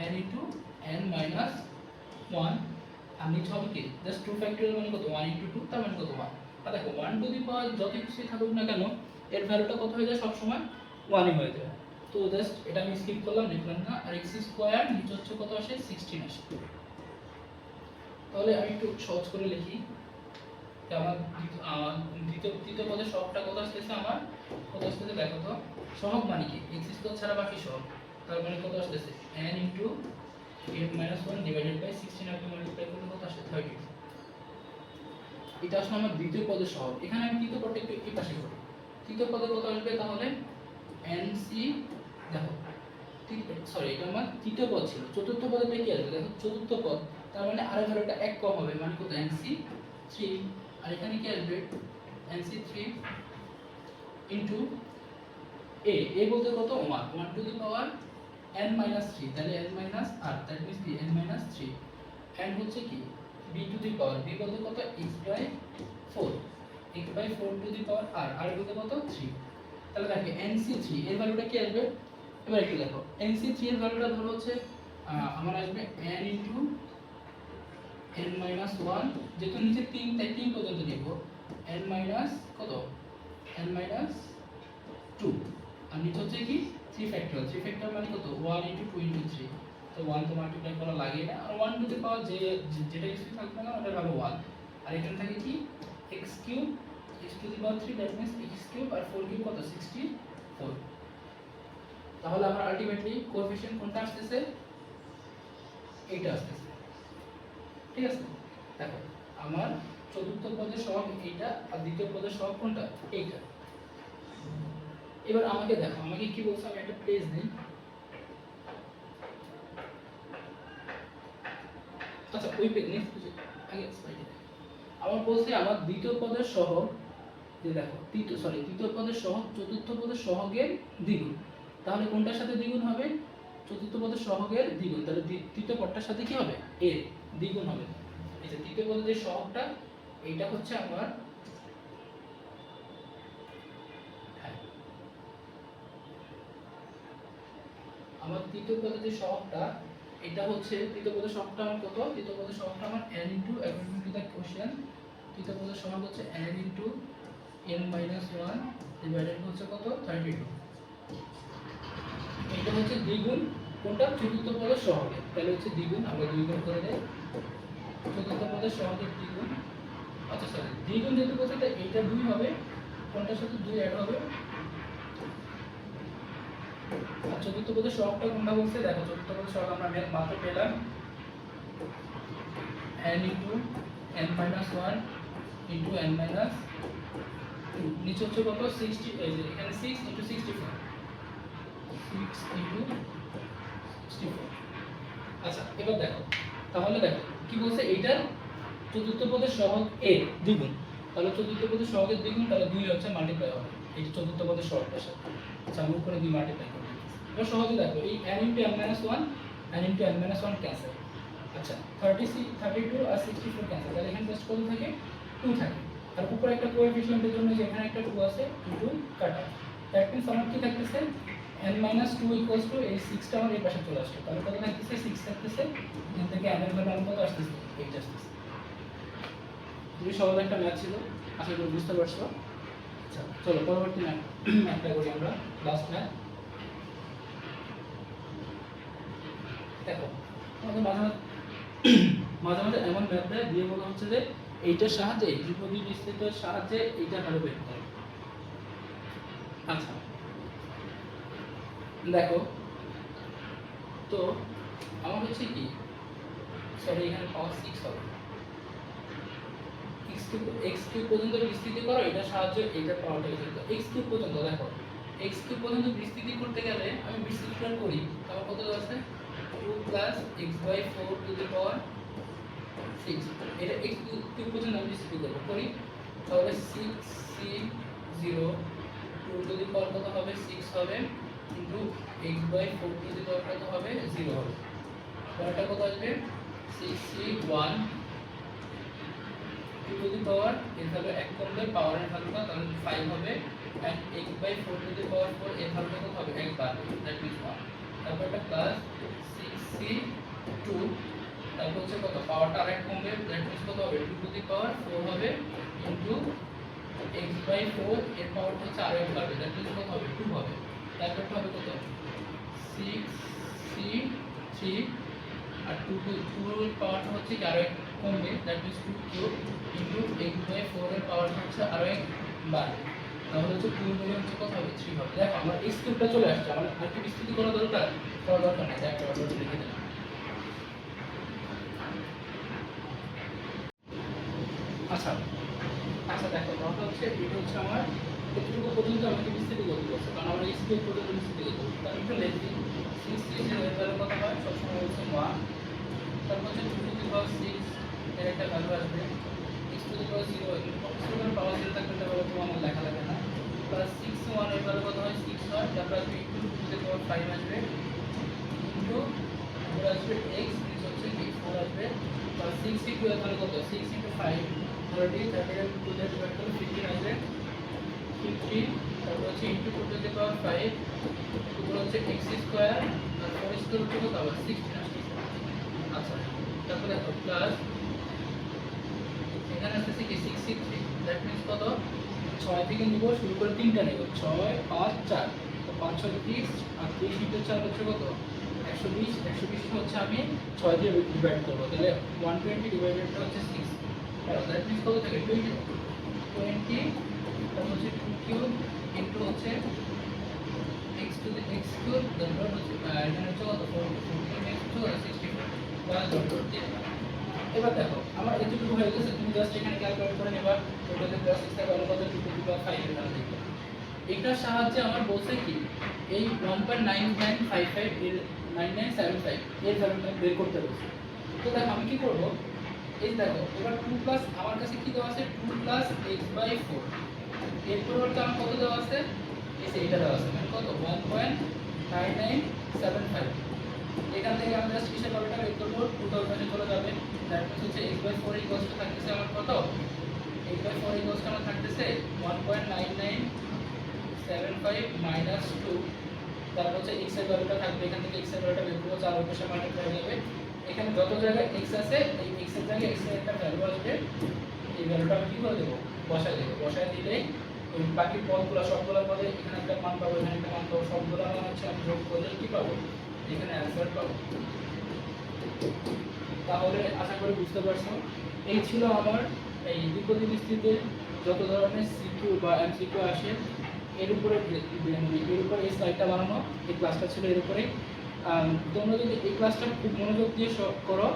n ইনটু n মাইনাস 1, আর নিচে হবে কি জাস্ট 2 ফ্যাক্টরিয়াল মানে কত 1 ইনটু 2, তার মানে কত 1। আর দেখো 1 টু দি পাওয়ার যত কিছু থাকুক না কেন এর ভ্যালুটা কত হয়ে যায়, সব সময় 1ই হয়ে যায়। তো জাস্ট এটা আমি স্কিপ করলাম, লিখলাম না। আর x স্কয়ার নিচে হচ্ছে কত আসে 16 আসে। তাহলে আমি একটু সহজ করে লিখি, আমার তৃতীয় পদের সহগটা কত আসতেছে, আমার কত আসতেছে দেখো তো, সহগ মানে কি x স্কয়ার ছাড়া বাকি সহগ, তার মানে কত আসতেছে n into n minus 1 divided by 16 আপনি মাল্টিপ্লাই করলে কত আসে 30। এটা আসলে আমার দ্বিতীয় পদের সহগ। এখানে আমি তৃতীয় পদটা একটু এই পাশে করি, তৃতীয় পদে কত আসবে তাহলে nc, দেখো সরি এটা আমার তৃতীয় পদ ছিল, চতুর্থ পদে কি আসবে, দেখো চতুর্থ পদ, তার মানে আর এর ভ্যালুটা 1 কম হবে, মানে কত nc3, আর এখানে কি আসবে nc3 ইনটু a বলতে কত 1 to the power n minus 3, তাহলে n minus r, that means কি n মাইনাস 3, এন্ড হচ্ছে কি b to the power, b বলতে কত x/4, x/4 two the power r বলতে কত 3। তাহলে দেখো nc3 এর ভ্যালুটা কি আসবে, এবার একটু দেখো nc3 এর ভ্যালুটা ধরো হচ্ছে আমার আসবে n ইনটু n মাইনাস 1, যেহেতু নিচে 3 তাই 3 পর্যন্ত নিব, n মাইনাস কত n মাইনাস 2, আর নিচে হচ্ছে কি 3 ফ্যাক্টরিয়াল, 3 ফ্যাক্টরিয়াল মানে কত 1 ইনটু 2 ইনটু 3, তো 1 তো মাল্টিপ্লাই করা লাগে না। আর 1 টু দি পাওয়ার যেটা কিছু থাকবে না ওটা হবে 1, আর এখানে থাকে কি x cube, x to the power 3, that means x cube, আর 4 কিউব কত 64। তাহলে আমার আলটিমেটলি কোএফিশিয়েন্ট কোনটা আসতেছে, এইটা আসতেছে, ঠিক আছে। দেখো আমার চতুর্থ পদের সহগ এইটা, আর দ্বিতীয় পদের সহগ কোনটা, এইটা। এবার আমাকে দেখো, আমাকে কি বলছে, আমি একটা পেজ নেই, আচ্ছা ওই পেজ নেক্সট পেজে আগে স্লাইডে আমার বলছে আমার দ্বিতীয় পদের সহগ, যে দেখো তৃতীয় পদের সহগ চতুর্থ পদের সহগের দ্বিগুণ, তাহলে কোনটার সাথে দ্বিগুণ হবে, চতুর্থ পদের সহগের দ্বিগুণ, তাহলে তৃতীয় পদটার সাথে কি হবে এর দ্বিগুণ হবে। এই যে তৃতীয় পদের যে সহগটা এইটা হচ্ছে আমার তৃতীয় পদের যে সহগটা, এটা হচ্ছে তৃতীয় পদের সহগটা আমার কত, তৃতীয় পদের সহগটা আমার n into according to the question, তৃতীয় পদের সহগ হচ্ছে n into n minus 1 divided হচ্ছে কত 32। এটা হচ্ছে দ্বিগুণ কোনটা, চতুর্থ পদের সহগের, তাহলে হচ্ছে দ্বিগুণ, আমরা দ্বিগুণ করে দেই চতুর্থ পদের সহগের দ্বিগুণ। আচ্ছা সরি দ্বিগুণ যেহেতু বলছে তাই এইটা 2 হবে, কোনটার সাথে 2 অ্যাড হবে। আর চতুর্থ পদের সহগটা কোনটা বলছে, দেখো চতুর্থ পদের সহগ আমরা মাত্র পেলাম n into n minus 1 into n minus 2, নিচে হচ্ছে কত 60, এই যে এখানে 6 ইনটু 64, 6 ইনটু 64। আচ্ছা এবার দেখো, তাহলে দেখো কি বলছে, এইটার চতুর্থ পদের সহগ a দ্বিগুণ, তাহলে চতুর্থ পদের সহগের দ্বিগুণ, তাহলে 2 হচ্ছে মাল্টিপ্লাই হবে এই চতুর্থ পদের সহগটার সাথে। আচ্ছা আমরা করে 2 মাল্টিপ্লাই করব, এবার সহজে দেখো এই n into n minus 1, n into n minus 1 cancel. আচ্ছা 32 আর 64 ক্যান্সেল, তাহলে এখানে জাস্ট কত থাকে 2 থাকে, আর উপরে একটা কোএফিশিয়েন্টের জন্য যেখানে একটা 2 আছে 2 কাটা, দ্যাট মিন্স আমার কি থাকতেছে n minus 2 equals to এই 6 টা আমার এই পাশে চলে আসছে, তাহলে কত থাকতেছে 6 থাকতেছে, এখান থেকে n এর ভ্যালু কত আসতেছে 8 আসতেছে। খুবই সহজ একটা ম্যাথ ছিল, আশা করি বুঝতে পারছো। আচ্ছা চলো পরবর্তী ম্যাথটা করি আমরা, লাস্ট ম্যাথ। দেখো আমাদের মাঝে মাঝে এমন ম্যাথ দেয় দিয়ে বলা হচ্ছে যে এইটার সাহায্যে ত্রিপদী বিস্তৃতের সাহায্যে এইটা ভ্যালু বের করো। আচ্ছা দেখো তো আমার হচ্ছে কি, সরি এখানে পাওয়ার 6 হবে, x কিউব পর্যন্ত বিস্তৃতি করো, এটার সাহায্যে এইটার পাওয়ারটা বের করো। x কিউব পর্যন্ত দেখো x কিউব পর্যন্ত বিস্তৃতি করতে গেলে আমি বিস্তৃতিটা করি, তাহলে কত আছে 2 plus x/4 two the power 6, এটা x কিউব পর্যন্ত আমি বিস্তৃতি করব করি, তাহলে 6c 0 2 টু দি পাওয়ার কত হবে 6 হবে into x/4 two the power কত হবে 0 হবে, পরেরটা কত আসবে 6c 1 2 টু দি পাওয়ার এর ভ্যালু 1 কমলে পাওয়ারের ভ্যালুটা তাহলে 5 হবে, and x/4 two the power 4 এর ভ্যালুটা কত হবে 1 বাড়বে, দ্যাট মিন্স 1, তারপর এটা প্লাস 6c 2, তারপর হচ্ছে কত পাওয়ারটা আরেক কমবে, দ্যাট মিন্স কত হবে 2 টু দি পাওয়ার 4 হবে ইনটু x/4 এর পাওয়ারটা হচ্ছে আরেক বাড়বে, দ্যাট মিন্স কত হবে 2 হবে, তারপর হবে কত 6c 3 আর 2 এর পাওয়ারটা হচ্ছে কি আরেক কমবে, that means 2 cube into x/4 এর পাওয়ারটা হচ্ছে আরেক বাড়বে, তাহলে হচ্ছে 2 এর ভ্যালু হচ্ছে কত হবে 3 হবে। দেখো আমার x কিউবটা চলে আসছে, আমার আর কি বিস্তৃতি করা দরকার নেই, একটা অর্ডার লিখে দিলাম। আচ্ছা আচ্ছা দেখো কথা হচ্ছে এটা হচ্ছে আমার এতটুকু পর্যন্ত আমাকে বিস্তৃতি করতে বলছে, কারণ আমরা x কিউব পর্যন্ত বিস্তৃতি করতে বলছে, তার একটু লিখি 6 এর ভ্যালু কত হয় সবসময় হচ্ছে 1, তারপর হচ্ছে 2 টু দি পাওয়ার 6 এর একটা ভ্যালু আসবে x টু দি পাওয়ার 0 এর পাওয়ার 0 থাকলে এটা ভ্যালু আমার লেখা লাগে না, প্লাস 6 1 এর ভ্যালু কত হয় 6 হয়, তারপর আসবে ইনটু 2 টু দি পাওয়ার 5 আসবে ইনটু তারপর আসবে x প্লাস হচ্ছে কি 4 আসবে, প্লাস 6 ইনটু এর ভ্যালু কত 6 ইনটু 5 30 30 এর 2 দিয়ে ডিভাইড করলে 15 আসবে 15, তারপর হচ্ছে ইনটু 2 টু দি পাওয়ার 5, তারপর হচ্ছে x স্কয়ার আর 4 স্কয়ার হচ্ছে কত আবার 16 আসবে। আচ্ছা তারপর দেখো প্লাস এখানে আসছে কি 63, দ্যাট মিন্স কত 6 থেকে নিব, শুরু করে তিনটা নেব 6 5 4, তো 5 6 30 আর 30 ইনটু 4 হচ্ছে কত 120, 120 হচ্ছে আমি 6 দিয়ে ডিভাইড করব, তাহলে 120 ডিভাইডেড হচ্ছে 6, আর দ্যাট মিন্স কত থাকে 20, তারপর হচ্ছে 2 কিউব ইনটু হচ্ছে x to the x cube, তারপর হচ্ছে এখানে হচ্ছে কত 14x টু 64 প্লাস ডট দিয়ে। এবার দেখো আমার এতটুকু হয়ে গেছে, তুমি জাস্ট এখানে ক্যালকুলেট করে নেবা টোটালে প্লাস 6 এর ভ্যালু কত 2 টু দি পাওয়ার 5 এর ভ্যালু দেখবে। এটার সাহায্যে আমার বলছে কি এই 1.9955 এর 9975 এর ভ্যালুটা বের করতে বলছে। তো দেখো আমি কি করব, এই দেখো এবার 2 প্লাস আমার কাছে কি দেওয়া আছে 2 প্লাস x/4 এর পরিবর্তে আমার কত দেওয়া আছে এই যে এটা দেওয়া আছে মানে কত 1.9975, এখান থেকে আমি জাস্ট কিসের ভ্যালুটা বের করব 2000 পাশে চলে যাবে, দ্যাট মিন্স হচ্ছে x/4 ইকুয়ালস টু থাকতেছে আমার কত x/4 ইকুয়ালস টু আমার থাকতেছে 1.9975 মাইনাস 2, তারপর হচ্ছে x এর ভ্যালুটা থাকবে, এখান থেকে x এর ভ্যালুটা বের করব 4 এর পাশে মাল্টিপ্লাই হয়ে যাবে, এখানে যত জায়গায় x আছে এই x এর জায়গায় x এর একটা ভ্যালু আসবে, এই ভ্যালুটা আমি কি করে দেব বসায় দেব, বসায় দিলেই ওই বাকি পদগুলো সবগুলোর পদে এখানে একটা মান পাবো, এখানে একটা মান পাবো, সবগুলো মান হচ্ছে আমি যোগ করলে কি পাবো এখানে অ্যানসার পাবো। তাহলে আশা করি বুঝতে পারছো, এই ছিল আমার এই দ্বিপদী বিস্তৃতিতে যত ধরনের সিকিউ বা এমসিকিউ আসে এর উপরে এই স্লাইডটা বানানো, এই ক্লাসটা ছিল এর উপরে। তোমরা যদি এই ক্লাসটা খুব মনোযোগ দিয়ে করো,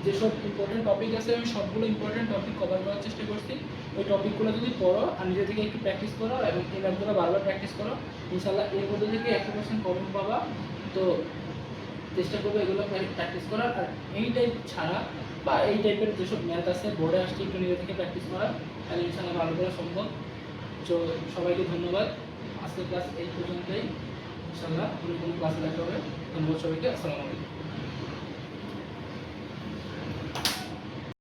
যেসব ইম্পর্টেন্ট টপিক আছে আমি সবগুলো ইম্পর্টেন্ট টপিক কভার করার চেষ্টা করছি, ওই টপিকগুলো যদি পড়ো আর নিজে থেকে একটু প্র্যাকটিস করো এবং এই ম্যাথগুলো বারবার প্র্যাকটিস করো, ইনশাল্লাহ এর মধ্যে থেকে 100% কমন পাবা। তো চেষ্টা করবো এগুলো প্র্যাকটিস করার, আর এই টাইপ ছাড়া বা এই টাইপের যেসব ম্যাথ আছে বোর্ডে আসছে একটু নিজে থেকে প্র্যাকটিস করা, তাহলে ইনশাল্লাহ ভালো করা সম্ভব। তো সবাইকে ধন্যবাদ, আজকের ক্লাস এই পর্যন্তই, ইনশাল্লাহ কোনো ক্লাসে দেখা হবে। ধন্যবাদ সবাইকে, আসসালামু আলাইকুম।